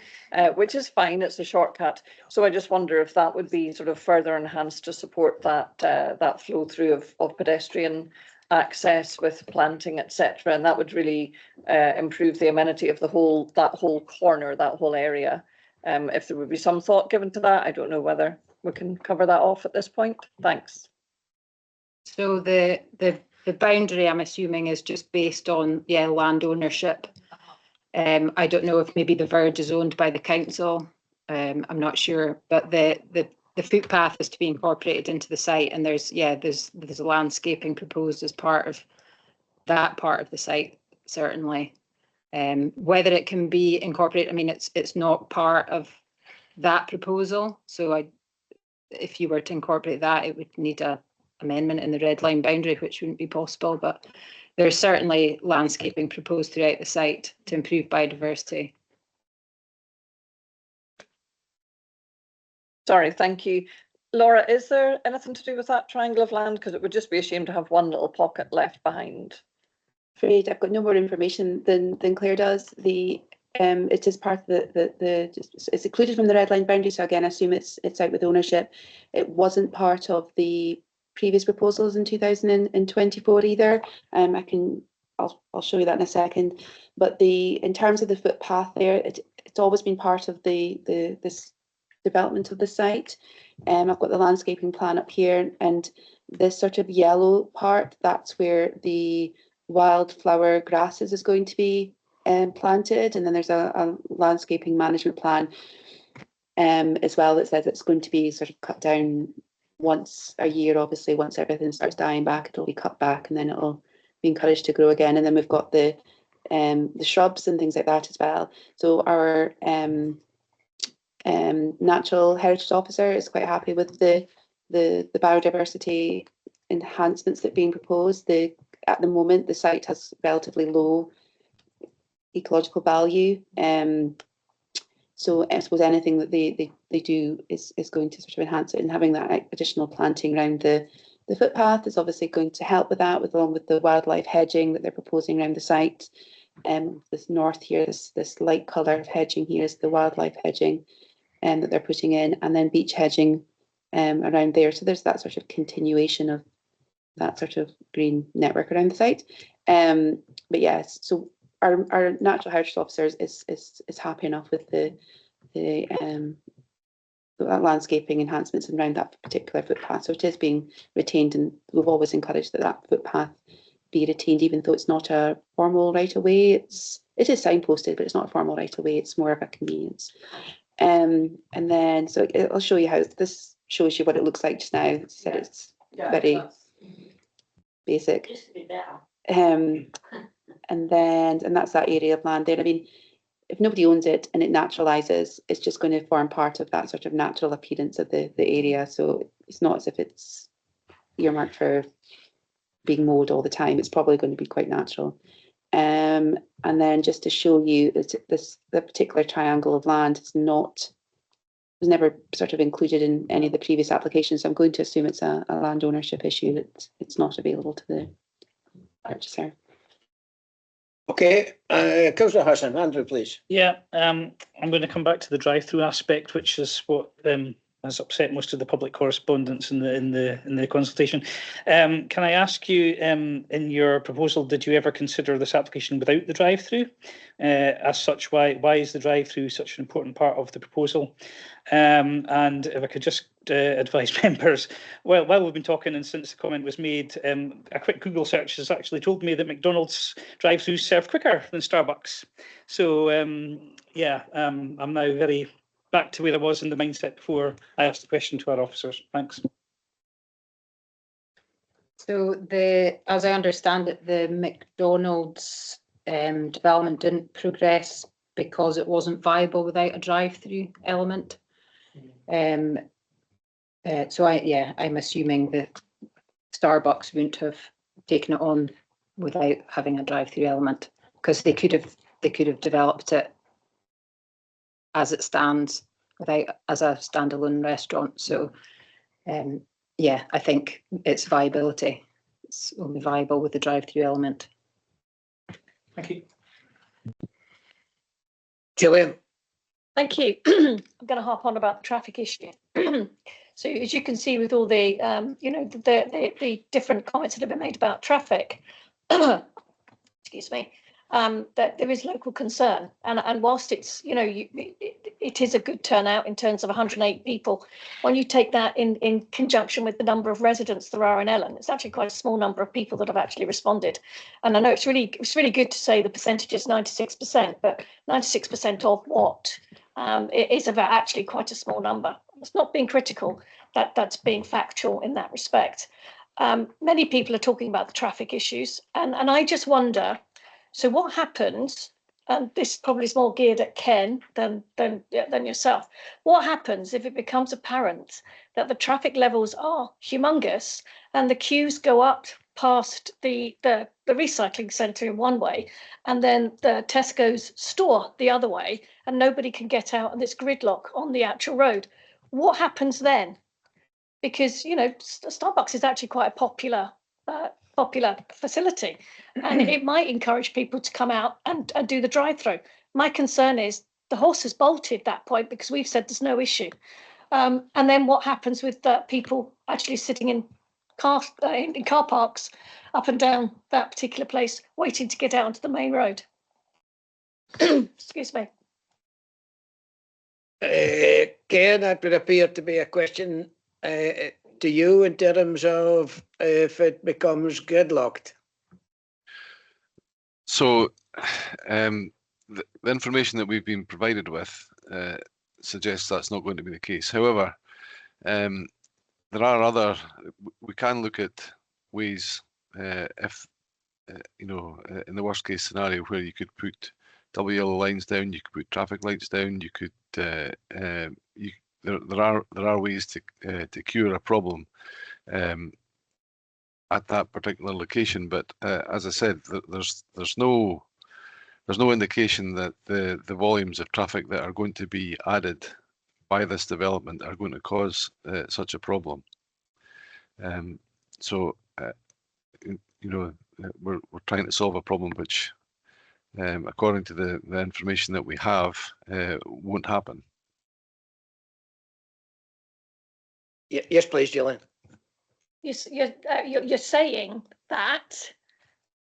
which is fine. It's a shortcut. So I just wonder if that would be sort of further enhanced to support that flow through of pedestrian access with planting, etc. And that would really improve the amenity of that whole corner, that whole area. If there would be some thought given to that, I don't know whether we can cover that off at this point. Thanks. So the boundary, I'm assuming, is just based on land ownership. I don't know if maybe the verge is owned by the council. I'm not sure, but the footpath is to be incorporated into the site, and there's a landscaping proposed as part of that part of the site, certainly. Whether it can be incorporated, I mean, it's not part of that proposal, so if you were to incorporate that, it would need a amendment in the red line boundary, which wouldn't be possible, but there's certainly landscaping proposed throughout the site to improve biodiversity. Sorry, thank you. Laura, is there anything to do with that triangle of land? Because it would just be a shame to have one little pocket left behind. Afraid I've got no more information than Claire does. It is part of it's included from the red line boundary, so again, I assume it's out with ownership. It wasn't part of the previous proposals in 2024 either. I'll show you that in a second. But in terms of the footpath there, it's always been part of this development of the site. I've got the landscaping plan up here, and this sort of yellow part, that's where the wildflower grasses is going to be planted, and then there's a landscaping management plan as well that says it's going to be sort of cut down once a year. Obviously, once everything starts dying back, it'll be cut back, and then it'll be encouraged to grow again. And then we've got the shrubs and things like that as well. So our natural heritage officer is quite happy with the biodiversity enhancements that are being proposed. At the moment, the site has relatively low ecological value. So I suppose anything that they do is going to sort of enhance it, and having that additional planting around the footpath is obviously going to help with that, along with the wildlife hedging that they're proposing around the site. This north here, this light colour of hedging here is the wildlife hedging that they're putting in, and then beach hedging around there. So there's that sort of continuation of that sort of green network around the site. But yes, so our natural heritage officers is happy enough with the landscaping enhancements around that particular footpath. So it is being retained, and we've always encouraged that footpath be retained, even though it's not a formal right of way. It is signposted, but it's not a formal right of way. It's more of a convenience. And then so I'll show you how this shows you what it looks like just now. As I said, it's very basic. Just to be better. And that's that area of land there. I mean, if nobody owns it and it naturalises, it's just going to form part of that sort of natural appearance of the area. So it's not as if it's earmarked for being mowed all the time. It's probably going to be quite natural. And then just to show you the particular triangle of land was never sort of included in any of the previous applications. So I'm going to assume it's a land ownership issue, that it's not available to the purchaser. Okay, Councillor Hassan, Andrew, please. Yeah, I'm going to come back to the drive-through aspect, which is what has upset most of the public correspondence in the consultation. Can I ask you, in your proposal, did you ever consider this application without the drive-through? As such, why is the drive-through such an important part of the proposal? And if I could just advise members, well, while we've been talking and since the comment was made, a quick Google search has actually told me that McDonald's drive-throughs serve quicker than Starbucks. So yeah, I'm now very back to where I was in the mindset before I asked the question to our officers. Thanks. So as I understand it, the McDonald's development didn't progress because it wasn't viable without a drive-through element. So I'm assuming that Starbucks wouldn't have taken it on without having a drive-through element, because they could have developed it as it stands as a standalone restaurant. So yeah, I think its viability. It's only viable with the drive-through element. Thank you. Gillian. Thank you. I'm going to harp on about the traffic issue. So as you can see with all the, the different comments that have been made about traffic, excuse me, that there is local concern. And whilst it's, it is a good turnout in terms of 108 people, when you take that in conjunction with the number of residents there are in Ellen, it's actually quite a small number of people that have actually responded. And I know it's really good to say the percentage is 96%, but 96% of what? it is about actually quite a small number. It's not being critical, that's being factual in that respect. Many people are talking about the traffic issues, and I just wonder, so what happens, and this probably is more geared at Ken than yourself, what happens if it becomes apparent that the traffic levels are humongous and the queues go up past the recycling centre in one way, and then the Tesco's store the other way, and nobody can get out, and it's gridlock on the actual road? What happens then? Because, you know, Starbucks is actually quite a popular facility, and it might encourage people to come out and do the drive-through. My concern is the horse has bolted at that point, because we've said there's no issue. And then what happens with people actually sitting in car parks up and down that particular place, waiting to get out onto the main road? Excuse me. Ken, that would appear to be a question to you in terms of if it becomes gridlocked. So the information that we've been provided with suggests that's not going to be the case. However, there are other, we can look at ways if, you know, in the worst case scenario where you could put double yellow lines down, you could put traffic lights down, you could, there are ways to cure a problem at that particular location. But as I said, there's no indication that the volumes of traffic that are going to be added by this development are going to cause such a problem. So you know, we're trying to solve a problem which, according to the information that we have, won't happen. Yes, please, Gillian. You're saying that,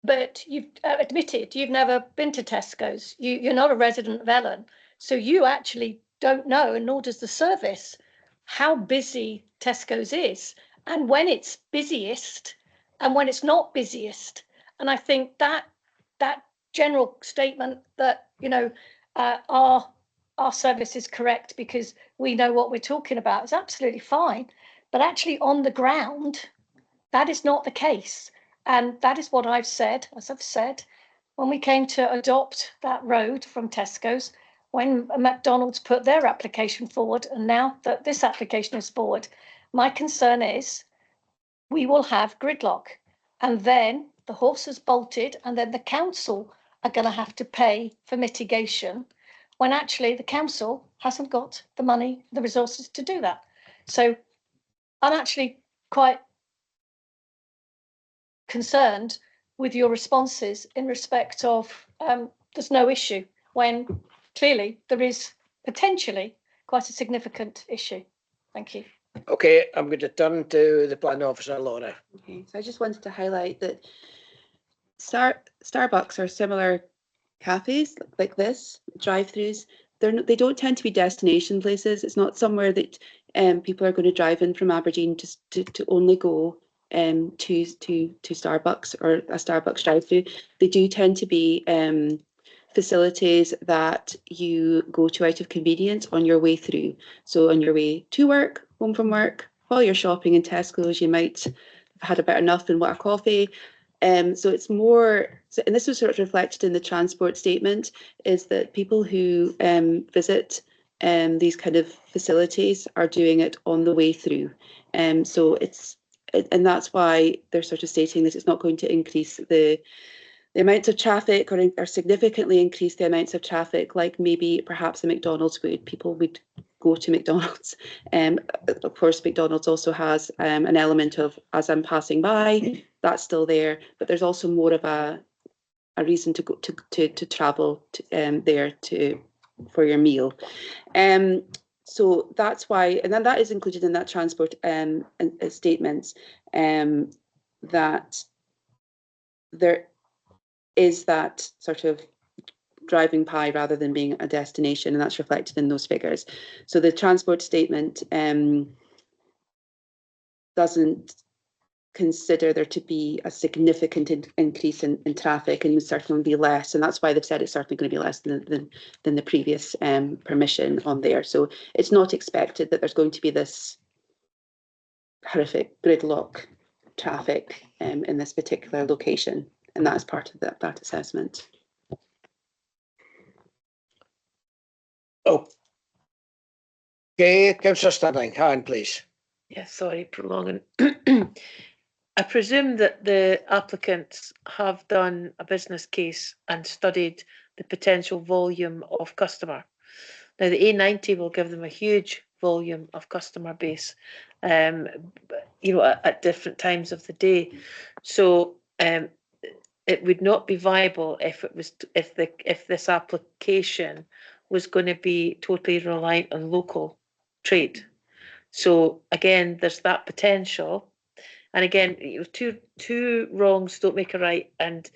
but you've admitted you've never been to Tesco's. You're not a resident of Ellen, so you actually don't know, and nor does the service, how busy Tesco's is, and when it's busiest, and when it's not busiest. And I think that general statement that, you know, our service is correct because we know what we're talking about is absolutely fine. But actually on the ground, that is not the case. And that is what I've said, as I've said, when we came to adopt that road from Tesco's, when McDonald's put their application forward, and now that this application is forward, my concern is we will have gridlock. And then the horse has bolted, and then the council are going to have to pay for mitigation, when actually the council hasn't got the money, the resources to do that. So I'm actually quite concerned with your responses in respect of there's no issue, when clearly there is potentially quite a significant issue. Thank you. Okay, I'm going to turn to the planning officer, Laura. Okay, so I just wanted to highlight that Starbucks are similar cafes like this, drive-throughs. They don't tend to be destination places. It's not somewhere that people are going to drive in from Aberdeen just to only go to Starbucks or a Starbucks drive-through. They do tend to be facilities that you go to out of convenience on your way through. So on your way to work, home from work, while you're shopping in Tesco's, you might have had about enough and want a coffee. So it's more, and this was sort of reflected in the transport statement, is that people who visit these kind of facilities are doing it on the way through. So and that's why they're sort of stating that it's not going to increase the amounts of traffic or significantly increase the amounts of traffic like maybe perhaps a McDonald's would. People would go to McDonald's. Of course, McDonald's also has an element of, as I'm passing by, that's still there, but there's also more of a reason to go to travel there for your meal. So that's why, and then that is included in that transport statements, that there is that sort of driving pie rather than being a destination, and that's reflected in those figures. So the transport statement doesn't consider there to be a significant increase in traffic, and certainly be less, and that's why they've said it's certainly going to be less than the previous permission on there. So it's not expected that there's going to be this horrific gridlock traffic in this particular location, and that is part of that assessment. Oh, okay, Councillor Sterling, hand please. Yeah, sorry, prolonging. I presume that the applicants have done a business case and studied the potential volume of customer. Now, the A90 will give them a huge volume of customer base, you know, at different times of the day. So it would not be viable if it was if this application was going to be totally reliant on local trade. So again, there's that potential. And again, you know, two wrongs don't make a right. And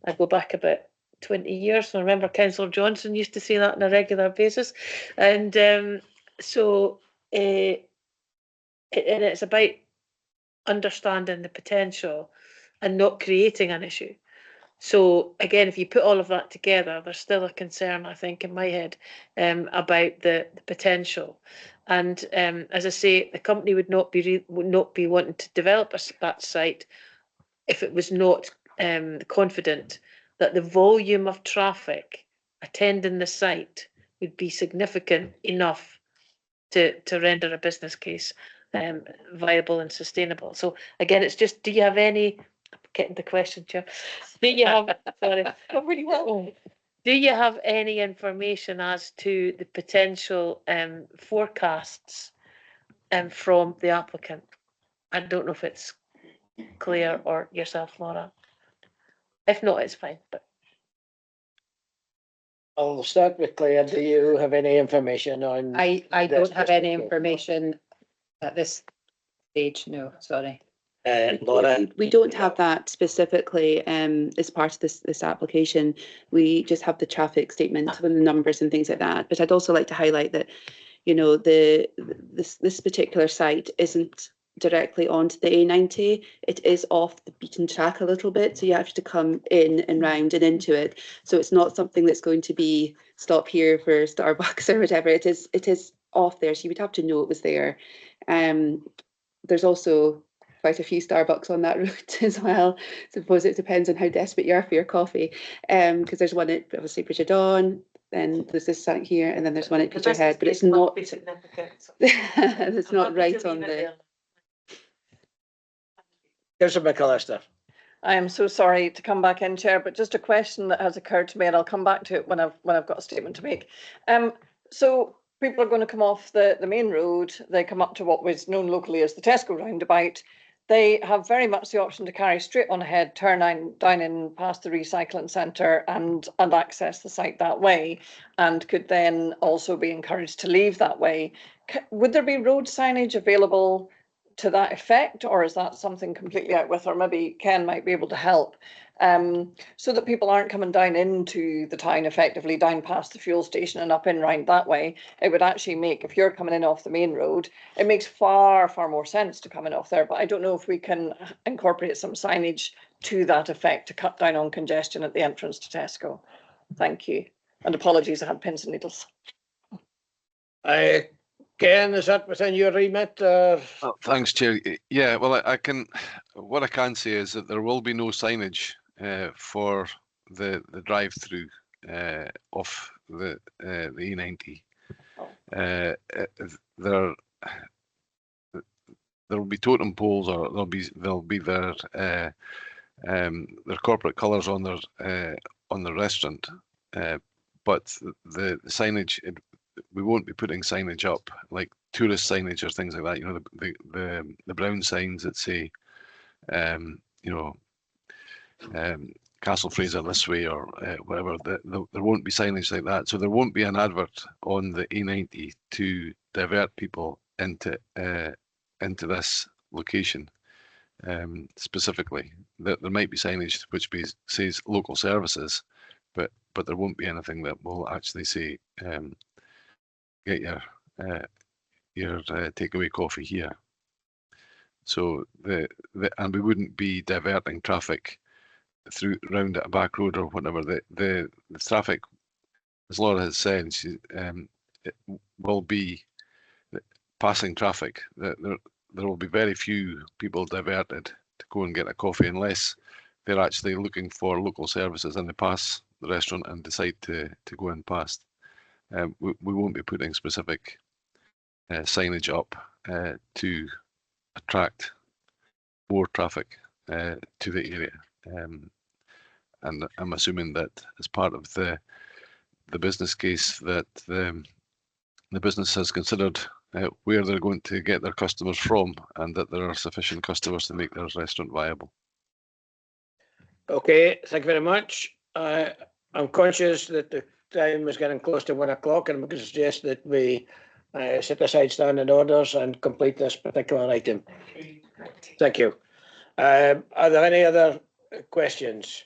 I go back about 20 years. And I remember Councillor Johnson used to say that on a regular basis. And so it's about understanding the potential and not creating an issue. So again, if you put all of that together, there's still a concern, I think, in my head about the potential. And as I say, the company would not be wanting to develop that site if it was not confident that the volume of traffic attending the site would be significant enough to render a business case viable and sustainable. So again, it's just, do you have any? I'm getting the question, Chair. Do you have? Sorry. Oh, really well. Do you have any information as to the potential forecasts from the applicant? I don't know if it's Claire or yourself, Laura. If not, it's fine. But I'll start with Claire. Do you have any information on? I don't have any information at this stage. No, sorry. Laura? We don't have that specifically as part of this application. We just have the traffic statement with the numbers and things like that. But I'd also like to highlight that, you know, this particular site isn't directly onto the A90. It is off the beaten track a little bit, so you have to come in and round and into it. So it's not something that's going to be stop here for Starbucks or whatever. It is off there, so you would have to know it was there. There's also quite a few Starbucks on that route as well. So I suppose it depends on how desperate you are for your coffee. Because there's one at obviously Bridget, then there's this site here, and then there's one at Peterhead, but it's not. It's not right on the. Councillor McAllister. I am so sorry to come back in, Chair, but just a question that has occurred to me, and I'll come back to it when I've got a statement to make. So people are going to come off the main road. They come up to what was known locally as the Tesco roundabout. They have very much the option to carry straight on ahead, turn down in past the recycling centre and access the site that way, and could then also be encouraged to leave that way. Would there be road signage available to that effect, or is that something completely out with, or maybe Ken might be able to help, so that people aren't coming down into the town effectively down past the fuel station and up in round that way? It would actually make, if you're coming in off the main road, it makes far more sense to come in off there. But I don't know if we can incorporate some signage to that effect to cut down on congestion at the entrance to Tesco. Thank you, and apologies, I had pins and needles. Ken, is that within your remit? Oh, thanks, Chair. Yeah, well, I can. What I can say is that there will be no signage for the drive-through off the E90. There will be totem poles, or there'll be their corporate colours on their restaurant, but the signage. We won't be putting signage up like tourist signage or things like that. You know, the brown signs that say, Castle Fraser this way or whatever. There won't be signage like that. So there won't be an advert on the A90 to divert people into this location specifically. There might be signage which says local services, but there won't be anything that will actually say. Get your takeaway coffee here. So and we wouldn't be diverting traffic through round at a back road or whatever. The traffic, as Laura has said, it will be passing traffic. There will be very few people diverted to go and get a coffee unless they're actually looking for local services and they pass the restaurant and decide to go in past. We won't be putting specific signage up to attract more traffic to the area. And I'm assuming that as part of the business case that the business has considered where they're going to get their customers from and that there are sufficient customers to make their restaurant viable. Okay, thank you very much. I'm conscious that the time is getting close to 1 o'clock, and I'm going to suggest that we set aside standing orders and complete this particular item. Thank you. Are there any other questions?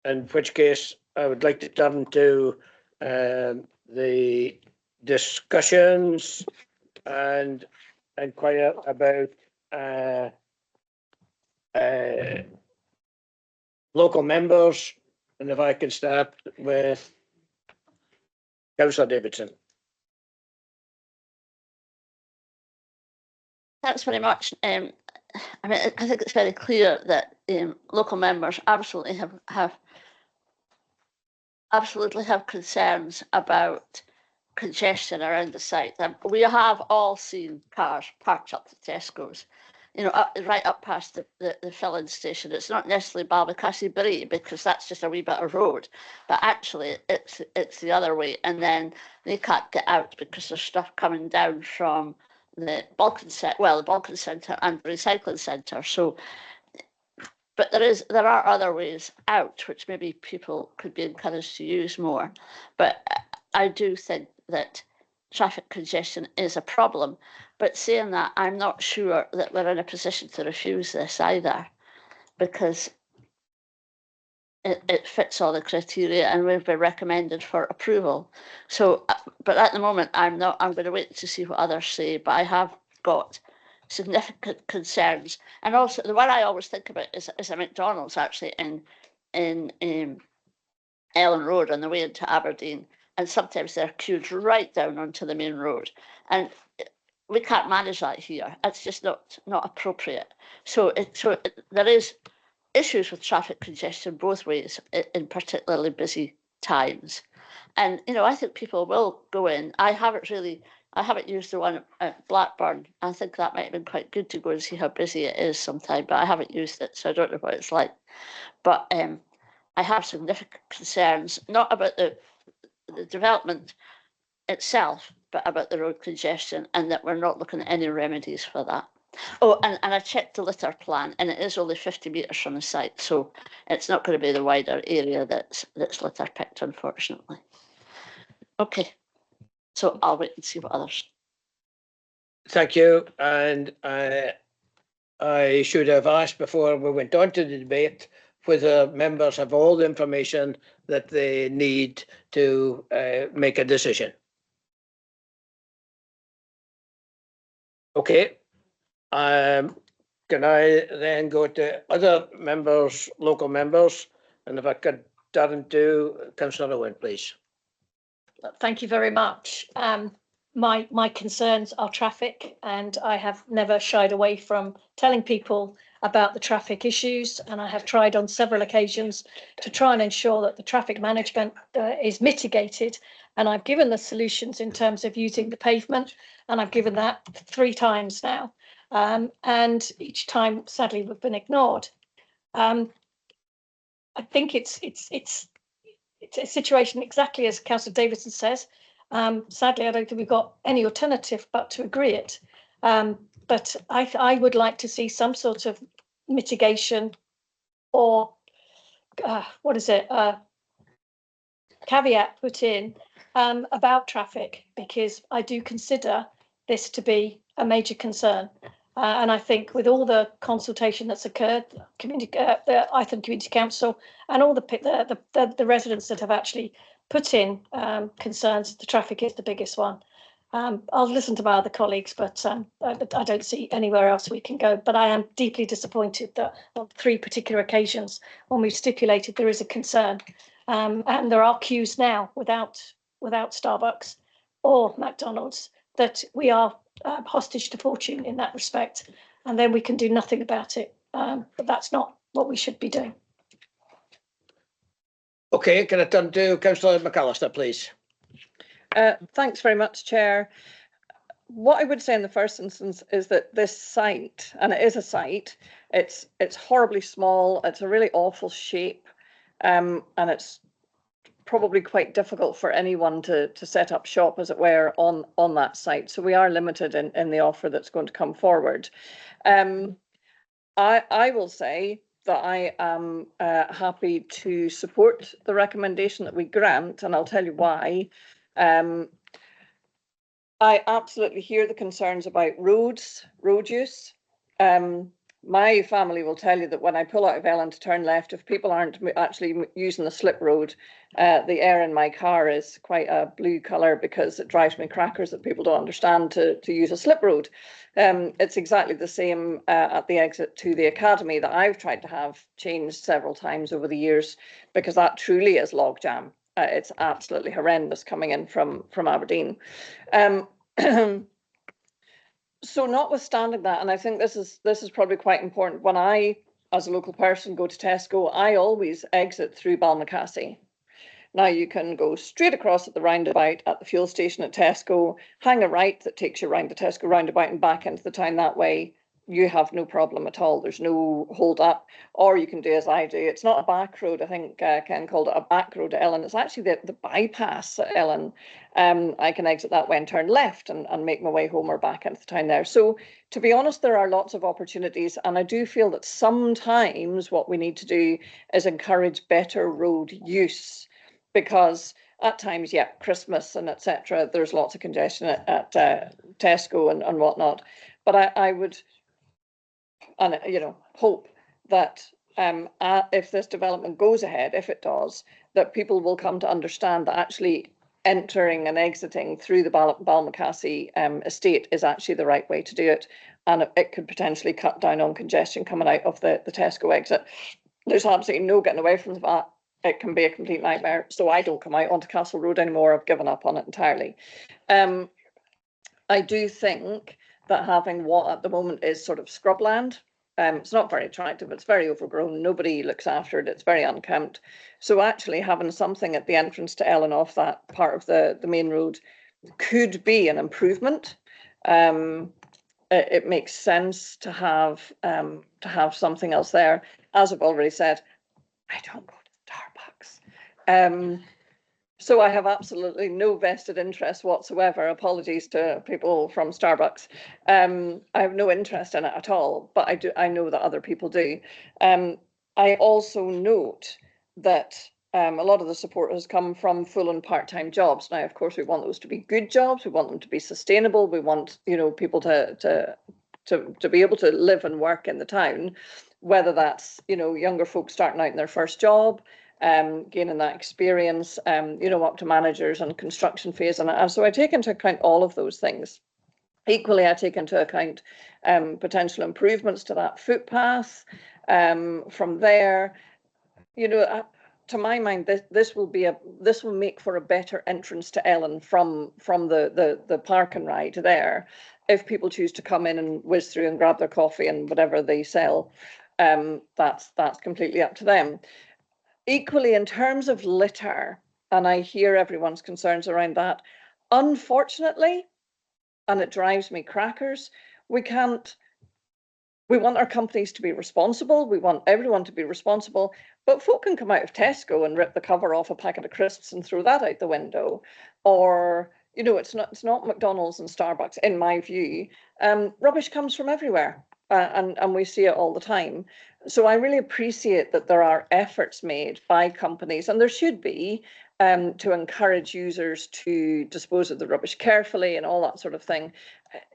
In which case, I would like to turn to the discussions and inquire about local members, and if I can start with Councillor Davidson. Thanks very much. I mean, I think it's very clear that local members absolutely have concerns about congestion around the site. We have all seen cars parked up the Tesco's, you know, right up past the filling station. It's not necessarily Balmacassie Bree because that's just a wee bit of road, but actually it's the other way, and then they can't get out because there's stuff coming down from the Balkan Centre and the recycling centre. So, but there are other ways out which maybe people could be encouraged to use more. But I do think that traffic congestion is a problem. But saying that, I'm not sure that we're in a position to refuse this either, because it fits all the criteria and we've been recommended for approval. So, but at the moment, I'm going to wait to see what others say, but I have got significant concerns. And also, the one I always think about is a McDonald's actually in Ellen Road on the way into Aberdeen. And sometimes they're queued right down onto the main road. And we can't manage that here. It's just not appropriate. So there is issues with traffic congestion both ways in particularly busy times. And, you know, I think people will go in. I haven't used the one at Blackburn. I think that might have been quite good to go and see how busy it is sometime, but I haven't used it, so I don't know what it's like. But I have significant concerns, not about the development itself, but about the road congestion, and that we're not looking at any remedies for that. Oh, and I checked the litter plan, and it is only 50 metres from the site, so it's not going to be the wider area that's litter picked, unfortunately. Okay, so I'll wait and see what others. Thank you. And I should have asked before we went on to the debate whether members have all the information that they need to make a decision. Okay. Can I then go to other members, local members? And if I could turn to Councillor Owen, please. Thank you very much. My concerns are traffic, and I have never shied away from telling people about the traffic issues, and I have tried on several occasions to try and ensure that the traffic management is mitigated, and I've given the solutions in terms of using the pavement, and I've given that 3 times now, and each time sadly we've been ignored. I think it's a situation exactly as Councillor Davidson says. Sadly, I don't think we've got any alternative but to agree it. But I would like to see some sort of mitigation or caveat put in about traffic, because I do consider this to be a major concern. And I think with all the consultation that's occurred, the Ightham Community Council and all the residents that have actually put in concerns, the traffic is the biggest one. I'll listen to my other colleagues, but I don't see anywhere else we can go. But I am deeply disappointed that on 3 particular occasions when we've stipulated there is a concern, and there are queues now without Starbucks or McDonald's, that we are hostage to fortune in that respect, and then we can do nothing about it. But that's not what we should be doing. Okay, can I turn to Councillor McAllister, please? Thanks very much, Chair. What I would say in the first instance is that this site, and it is a site, it's horribly small, it's a really awful shape, and it's probably quite difficult for anyone to set up shop, as it were, on that site. So we are limited in the offer that's going to come forward. I will say that I am happy to support the recommendation that we grant, and I'll tell you why. I absolutely hear the concerns about road use. My family will tell you that when I pull out of Ellen to turn left, if people aren't actually using the slip road, the air in my car is quite a blue colour, because it drives me crackers that people don't understand to use a slip road. It's exactly the same at the exit to the academy that I've tried to have changed several times over the years, because that truly is logjam. It's absolutely horrendous coming in from Aberdeen. So notwithstanding that, and I think this is probably quite important, when I, as a local person, go to Tesco, I always exit through Balmacassie. Now you can go straight across at the roundabout at the fuel station at Tesco, hang a right that takes you around the Tesco roundabout and back into the town that way. You have no problem at all. There's no hold up. Or you can do as I do. It's not a back road. I think Ken called it a back road at Ellen. It's actually the bypass at Ellen. I can exit that way and turn left and make my way home or back into the town there. So to be honest, there are lots of opportunities. And I do feel that sometimes what we need to do is encourage better road use, because at times, yeah, Christmas and etc., there's lots of congestion at Tesco and whatnot. But I would, and hope that if this development goes ahead, if it does, that people will come to understand that actually entering and exiting through the Balmacassie estate is actually the right way to do it, and it could potentially cut down on congestion coming out of the Tesco exit. There's absolutely no getting away from that. It can be a complete nightmare. So I don't come out onto Castle Road anymore. I've given up on it entirely. I do think that having what at the moment is sort of scrubland, it's not very attractive. It's very overgrown. Nobody looks after it. It's very unkempt. So actually having something at the entrance to Ellen off that part of the main road could be an improvement. It makes sense to have something else there. As I've already said, I don't go to Starbucks. So I have absolutely no vested interest whatsoever. Apologies to people from Starbucks. I have no interest in it at all, but I know that other people do. I also note that a lot of the support has come from full and part-time jobs. Now, of course, we want those to be good jobs. We want them to be sustainable. We want, people to be able to live and work in the town, whether that's, younger folks starting out in their first job, gaining that experience, up to managers and construction phase. And so I take into account all of those things. Equally, I take into account potential improvements to that footpath. From there, to my mind, this will make for a better entrance to Ellen from the park and ride there. If people choose to come in and whiz through and grab their coffee and whatever they sell, that's completely up to them. Equally, in terms of litter, and I hear everyone's concerns around that, unfortunately, and it drives me crackers, we want our companies to be responsible. We want everyone to be responsible, but folk can come out of Tesco and rip the cover off a packet of crisps and throw that out the window. Or, it's not McDonald's and Starbucks, in my view. Rubbish comes from everywhere. And we see it all the time. So I really appreciate that there are efforts made by companies, and there should be, to encourage users to dispose of the rubbish carefully and all that sort of thing.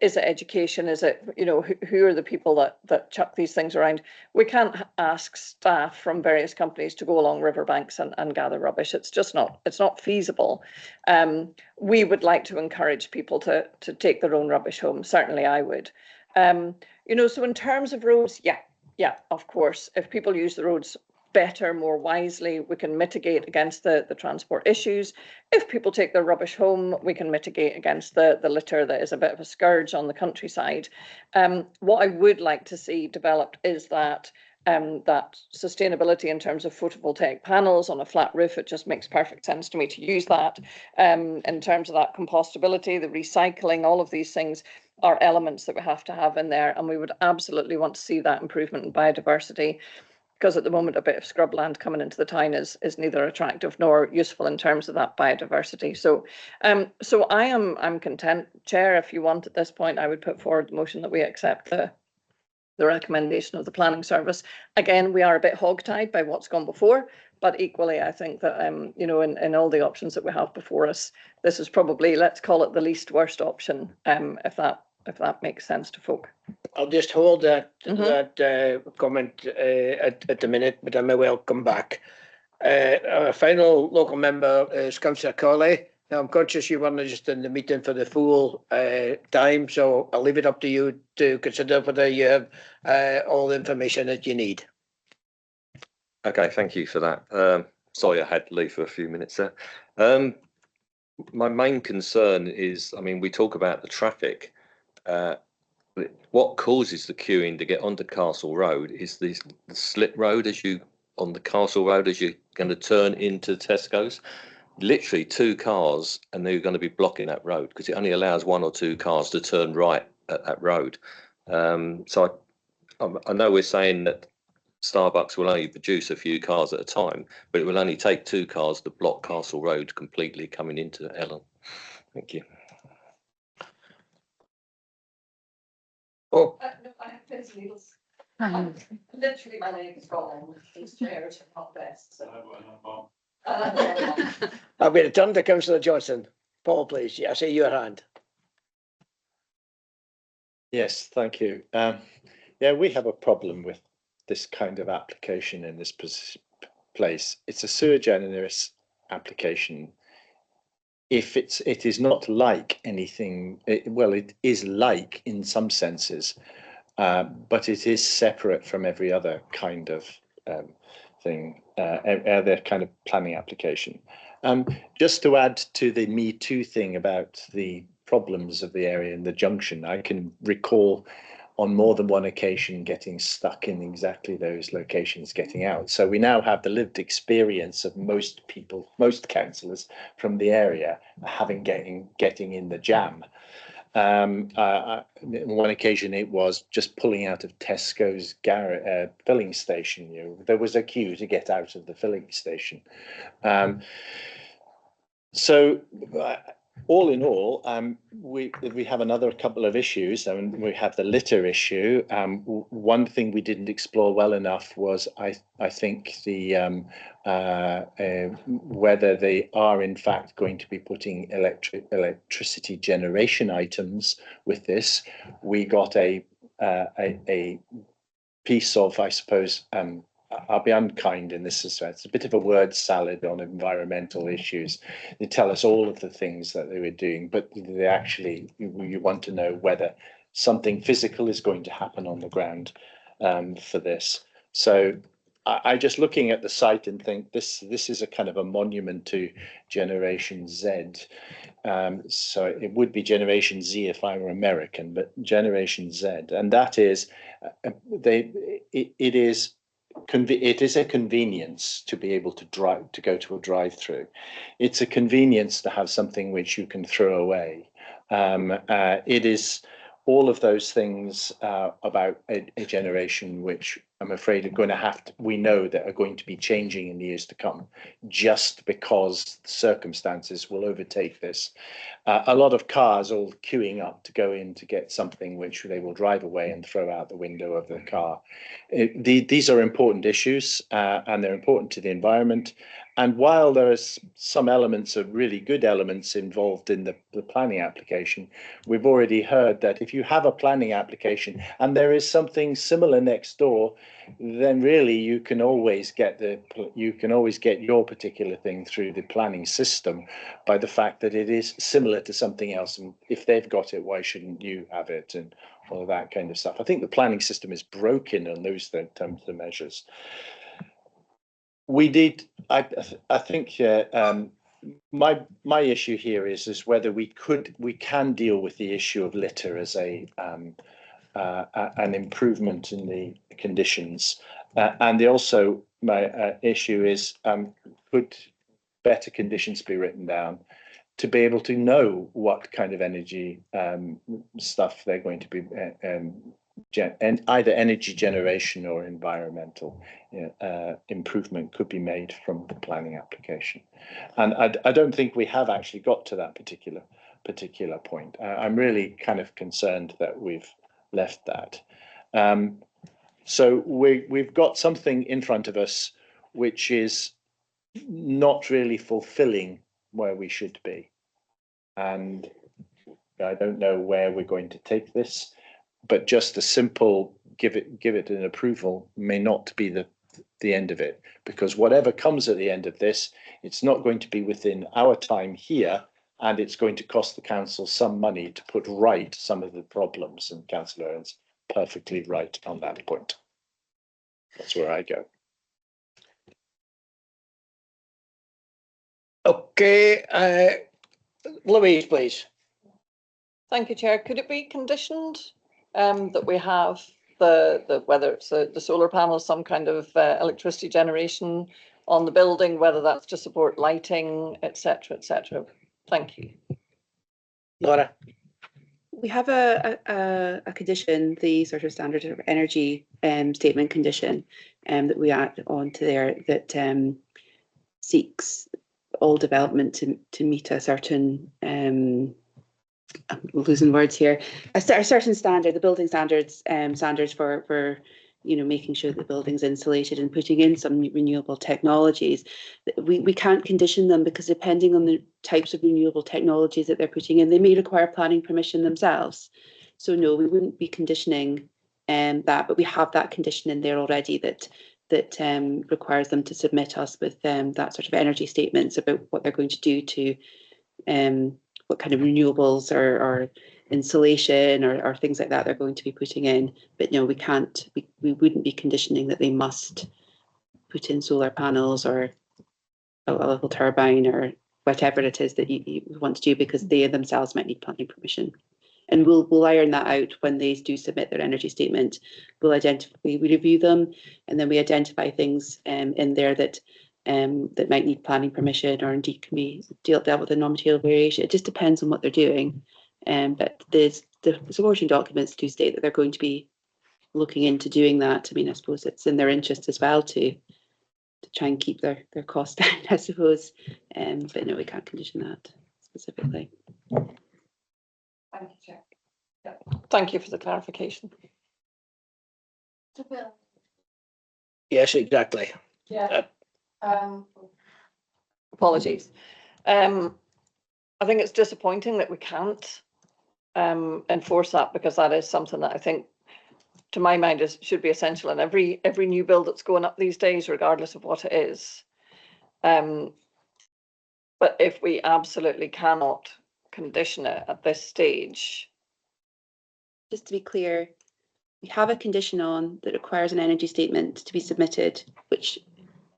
Is it education? Is it, you know, who are the people that chuck these things around? We can't ask staff from various companies to go along riverbanks and gather rubbish. It's just not, it's not feasible. We would like to encourage people to take their own rubbish home. Certainly I would. You know, so in terms of roads, yeah, of course, if people use the roads better, more wisely, we can mitigate against the transport issues. If people take their rubbish home, we can mitigate against the litter that is a bit of a scourge on the countryside. What I would like to see developed is that that sustainability in terms of photovoltaic panels on a flat roof. It just makes perfect sense to me to use that. In terms of that compostability, the recycling, all of these things are elements that we have to have in there, and we would absolutely want to see that improvement in biodiversity, because at the moment a bit of scrubland coming into the town is neither attractive nor useful in terms of that biodiversity. So so I'm content, Chair. If you want at this point, I would put forward the motion that we accept the recommendation of the Planning Service. Again, we are a bit hogtied by what's gone before, but equally I think that you know, in all the options that we have before us, this is probably, let's call it the least worst option, if that makes sense to folk. I'll just hold that comment at the minute, but I may well come back. Our final local member is Councillor Corley. Now, I'm conscious you weren't just in the meeting for the full time, so I'll leave it up to you to consider whether you have all the information that you need. Okay, thank you for that. Sorry, I had to leave for a few minutes there. My main concern is, I mean, we talk about the traffic. What causes the queuing to get onto Castle Road is the slip road on the Castle Road as you're going to turn into Tesco's. Literally 2 cars, and they're going to be blocking that road because it only allows 1 or 2 cars to turn right at that road. So I know we're saying that Starbucks will only produce a few cars at a time, but it will only take 2 cars to block Castle Road completely coming into Ellen. Thank you. Oh. No, I have pins and needles. Literally, my leg is gone. These chairs are not best. So. I'm going to turn to Councillor Johnson. Paul, please. I see your hand. Yes, thank you. Yeah, we have a problem with this kind of application in this place. It's a sui generis application. If it is not like anything, well, it is like in some senses, but it is separate from every other kind of thing, other kind of planning application. Just to add to the Me Too thing about the problems of the area in the junction, I can recall on more than one occasion getting stuck in exactly those locations getting out. So we now have the lived experience of most people, most councillors from the area getting in the jam. On one occasion it was just pulling out of Tesco's filling station. You know, there was a queue to get out of the filling station. So all in all, we have another couple of issues. I mean, we have the litter issue. One thing we didn't explore well enough was, I think, the whether they are in fact going to be putting electricity generation items with this. We got a piece of, I suppose, I'll be unkind in this respect. It's a bit of a word salad on environmental issues. They tell us all of the things that they were doing, but they actually, you want to know whether something physical is going to happen on the ground for this. So I just looking at the site and think this is a kind of a monument to Generation Z. So it would be Generation Z if I were American, but Generation Z, and that is it is a convenience to be able to go to a drive-through. It's a convenience to have something which you can throw away. It is all of those things about a generation which I'm afraid are going to we know that are going to be changing in the years to come, just because circumstances will overtake this. A lot of cars all queuing up to go in to get something which they will drive away and throw out the window of the car. These are important issues, and they're important to the environment. and while there is some elements of really good elements involved in the planning application, we've already heard that if you have a planning application and there is something similar next door, then really you can always get your particular thing through the planning system by the fact that it is similar to something else. And if they've got it, why shouldn't you have it? And all of that kind of stuff. I think the planning system is broken on those terms of measures. We did. I think my issue here is whether we can deal with the issue of litter as an improvement in the conditions, and also my issue is could better conditions be written down to be able to know what kind of energy stuff they're going to be and either energy generation or environmental improvement could be made from the planning application. And I don't think we have actually got to that particular point. I'm really kind of concerned that we've left that. So we've got something in front of us which is not really fulfilling where we should be. And I don't know where we're going to take this, but just a simple give it an approval may not be the end of it, because whatever comes at the end of this, it's not going to be within our time here, and it's going to cost the council some money to put right some of the problems, and Councillor Ern's perfectly right on that point. That's where I go. Okay, Louise, please. Thank you, Chair. Could it be conditioned that we have the whether it's the solar panels, some kind of electricity generation on the building, whether that's to support lighting, etc., etc. Thank you. Laura. We have a condition, the sort of standard of energy statement condition that we add on to there that seeks all development to meet a certain I'm losing words here, a certain standard, the building standards for making sure the building's insulated and putting in some renewable technologies. We can't condition them because depending on the types of renewable technologies that they're putting in, they may require planning permission themselves. So no, we wouldn't be conditioning that, but we have that condition in there already that requires them to submit us with that sort of energy statements about what they're going to do to what kind of renewables or insulation or things like that they're going to be putting in. But no, we can't, we wouldn't be conditioning that they must put in solar panels or a little turbine or whatever it is that you want to do, because they themselves might need planning permission. And we'll iron that out when they do submit their energy statement. We'll identify, we review them, and then we identify things in there that might need planning permission, or indeed can be dealt with a non-material variation. It just depends on what they're doing. But the supporting documents do state that they're going to be looking into doing that. I mean, I suppose it's in their interest as well to try and keep their costs down, I suppose. But no, we can't condition that specifically. Thank you, Chair. Yeah. Thank you for the clarification. Yes, exactly. Yeah. Apologies. I think it's disappointing that we can't enforce that, because that is something that I think, to my mind, should be essential in every new build that's going up these days, regardless of what it is. But if we absolutely cannot condition it at this stage. Just to be clear, we have a condition on that requires an energy statement to be submitted, which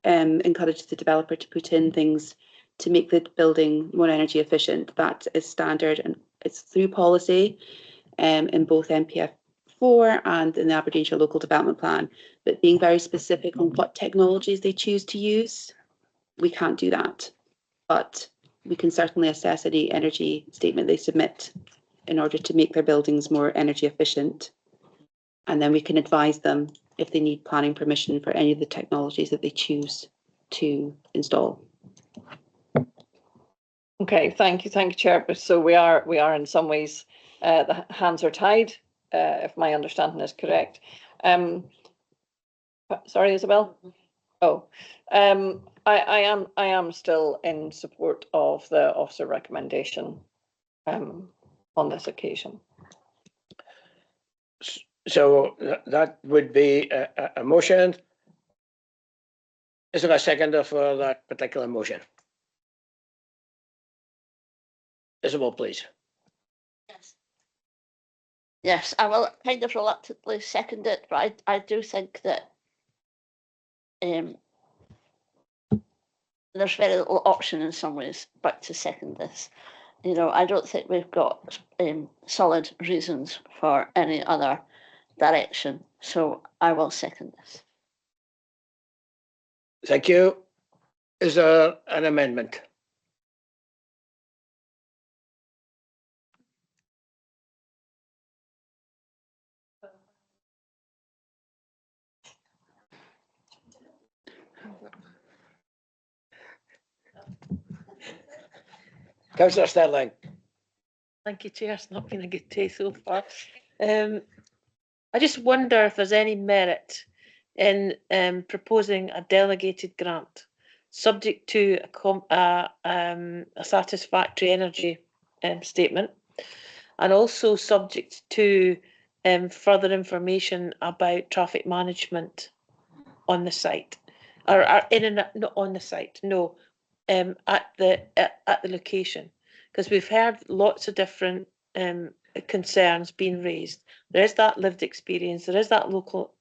encourages the developer to put in things to make the building more energy efficient. That is standard, and it's through policy in both NPF 4 and in the Aberdeenshire Local Development Plan. But being very specific on what technologies they choose to use, we can't do that. But we can certainly assess any energy statement they submit in order to make their buildings more energy efficient. And then we can advise them if they need planning permission for any of the technologies that they choose to install. Okay, thank you, Chair. So we are in some ways, the hands are tied, if my understanding is correct. Sorry, Isabel. Oh, I am still in support of the officer recommendation on this occasion. So that would be a motion. Is there a seconder for that particular motion? Isabel, please. Yes. Yes, I will kind of reluctantly second it, but I do think that there's very little option in some ways but to second this. You know, I don't think we've got solid reasons for any other direction, so I will second this. Thank you. Is there an amendment? Councillor Sterling. Thank you, Chair. It's not been a good day so far. I just wonder if there's any merit in proposing a delegated grant subject to a satisfactory energy statement, and also subject to further information about traffic management on the site, or in and not on the site, no, at the location, because we've heard lots of different concerns being raised. There is that lived experience, there is that local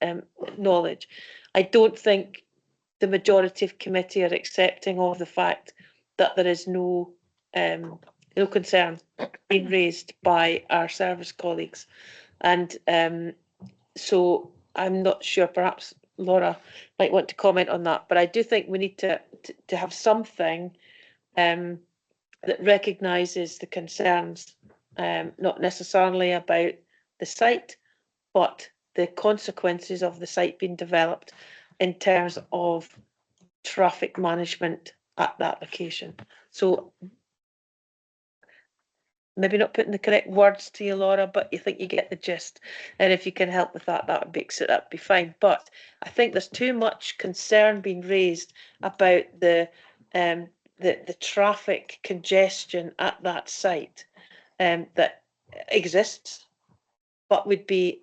knowledge. I don't think the majority of committee are accepting of the fact that there is no concern being raised by our service colleagues, and so I'm not sure. Perhaps Laura might want to comment on that, but I do think we need to have something that recognises the concerns, not necessarily about the site, but the consequences of the site being developed in terms of traffic management at that location. So maybe not putting the correct words to you, Laura, but you think you get the gist. And if you can help with that, that would be fine. But I think there's too much concern being raised about the traffic congestion at that site that exists, but would be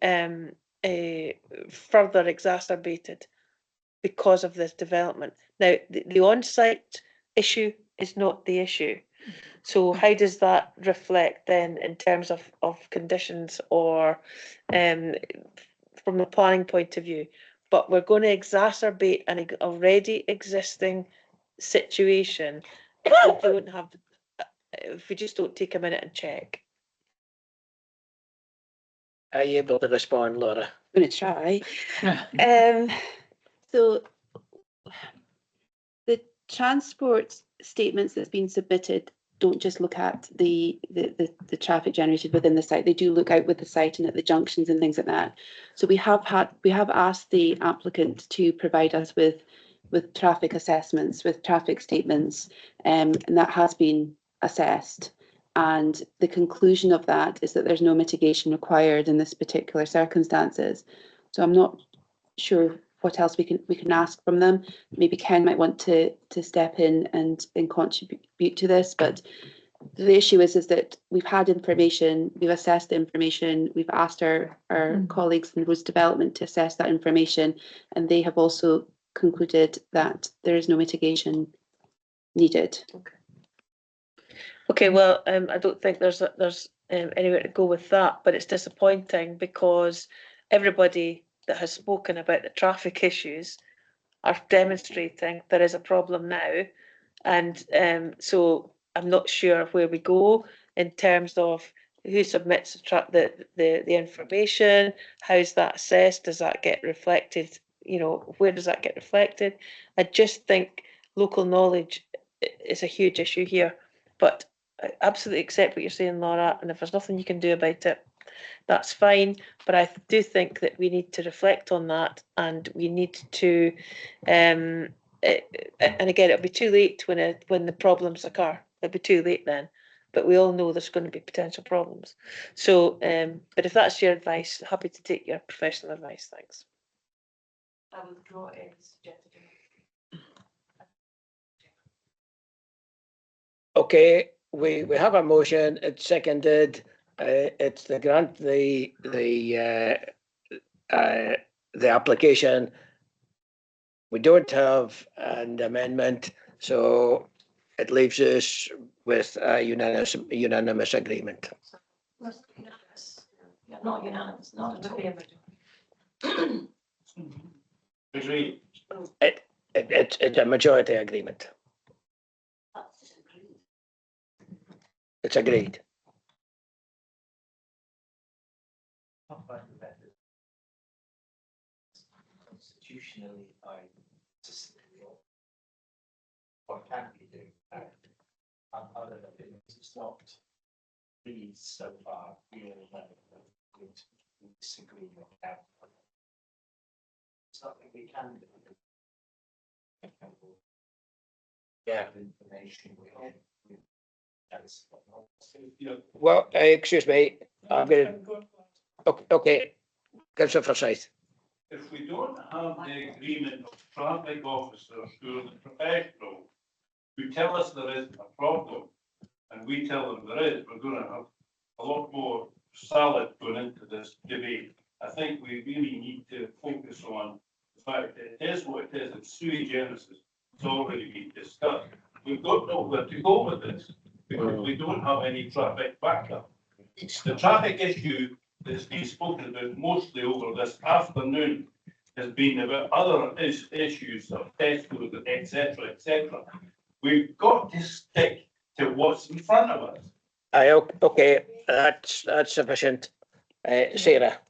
further exacerbated because of this development. Now, the on-site issue is not the issue. So how does that reflect then in terms of conditions, or from a planning point of view? But we're going to exacerbate an already existing situation if we just don't take a minute and check. Are you able to respond, Laura? I'm going to try. So the transport statements that's been submitted don't just look at the traffic generated within the site. They do look out with the site and at the junctions and things like that. So we have asked the applicant to provide us with traffic assessments, with traffic statements, and that has been assessed. And the conclusion of that is that there's no mitigation required in this particular circumstances. So I'm not sure what else we can ask from them. Maybe Ken might want to step in and contribute to this, but the issue is that we've had information, we've assessed the information, we've asked our colleagues in roads development to assess that information, and they have also concluded that there is no mitigation needed. Okay, well, I don't think there's anywhere to go with that, but it's disappointing because everybody that has spoken about the traffic issues are demonstrating there is a problem now, and so I'm not sure where we go in terms of who submits the information, how's that assessed, does that get reflected, you know, where does that get reflected? I just think local knowledge is a huge issue here, but I absolutely accept what you're saying, Laura, and if there's nothing you can do about it, that's fine. But I do think that we need to reflect on that, and we need to, and again, it'll be too late when the problems occur. It'll be too late then. But we all know there's going to be potential problems. So, but if that's your advice, happy to take your professional advice. Thanks. I will draw any suggested. Okay, we have a motion, it's seconded, it's to grant the application. We don't have an amendment, so it leaves us with a unanimous agreement. Not unanimous, not at all. Agreed. It's a majority agreement. It's agreed. Constitutionally, what can we do? Other than it's not really so far, we all know that we disagree with that. It's something we can do. Yeah, information Well, excuse me, I'm going to, okay, Councillor Forsyth. If we don't have the agreement of traffic officers who are the professionals who tell us there is a problem, and we tell them there is, we're going to have a lot more salad going into this debate. I think we really need to focus on the fact that it is what it is, it's sui generis, it's already been discussed. We've got nowhere to go with this because we don't have any traffic backup. The traffic issue that's been spoken about mostly over this afternoon has been about other issues of Tesco, etc., etc. We've got to stick to what's in front of us. Okay, that's sufficient. Sarah,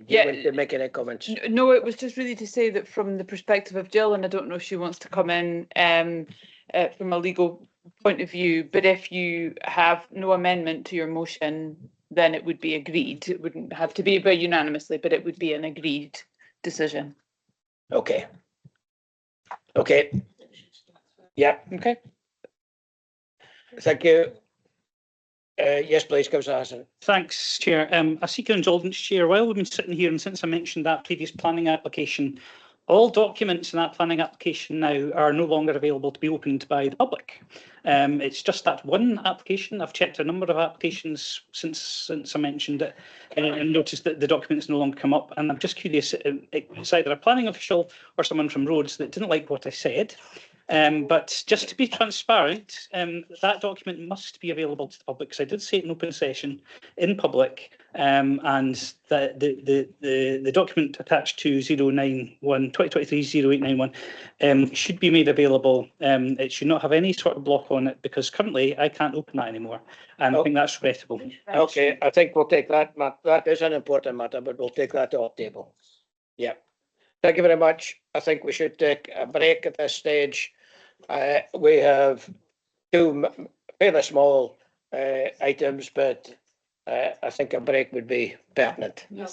do you want to make any comments? No, it was just really to say that from the perspective of Jill, and I don't know if she wants to come in from a legal point of view, but if you have no amendment to your motion, then it would be agreed. It wouldn't have to be by unanimously, but it would be an agreed decision. Okay. Okay. Yeah. Okay. Thank you. Yes, please, Councillor Hassan. Thanks, Chair. I seek your indulgence, Chair. While we've been sitting here, and since I mentioned that previous planning application, all documents in that planning application now are no longer available to be opened by the public. It's just that one application. I've checked a number of applications since I mentioned it and noticed that the documents no longer come up. And I'm just curious, it's either a planning official or someone from Roads that didn't like what I said. But just to be transparent, that document must be available to the public because I did say it in open session in public, and the document attached to 2023-0891 should be made available. It should not have any sort of block on it because currently I can't open that anymore, and I think that's regrettable. Okay, I think we'll take that. That is an important matter, but we'll take that off the table. Yeah. Thank you very much. I think we should take a break at this stage. We have two fairly small items, but I think a break would be pertinent.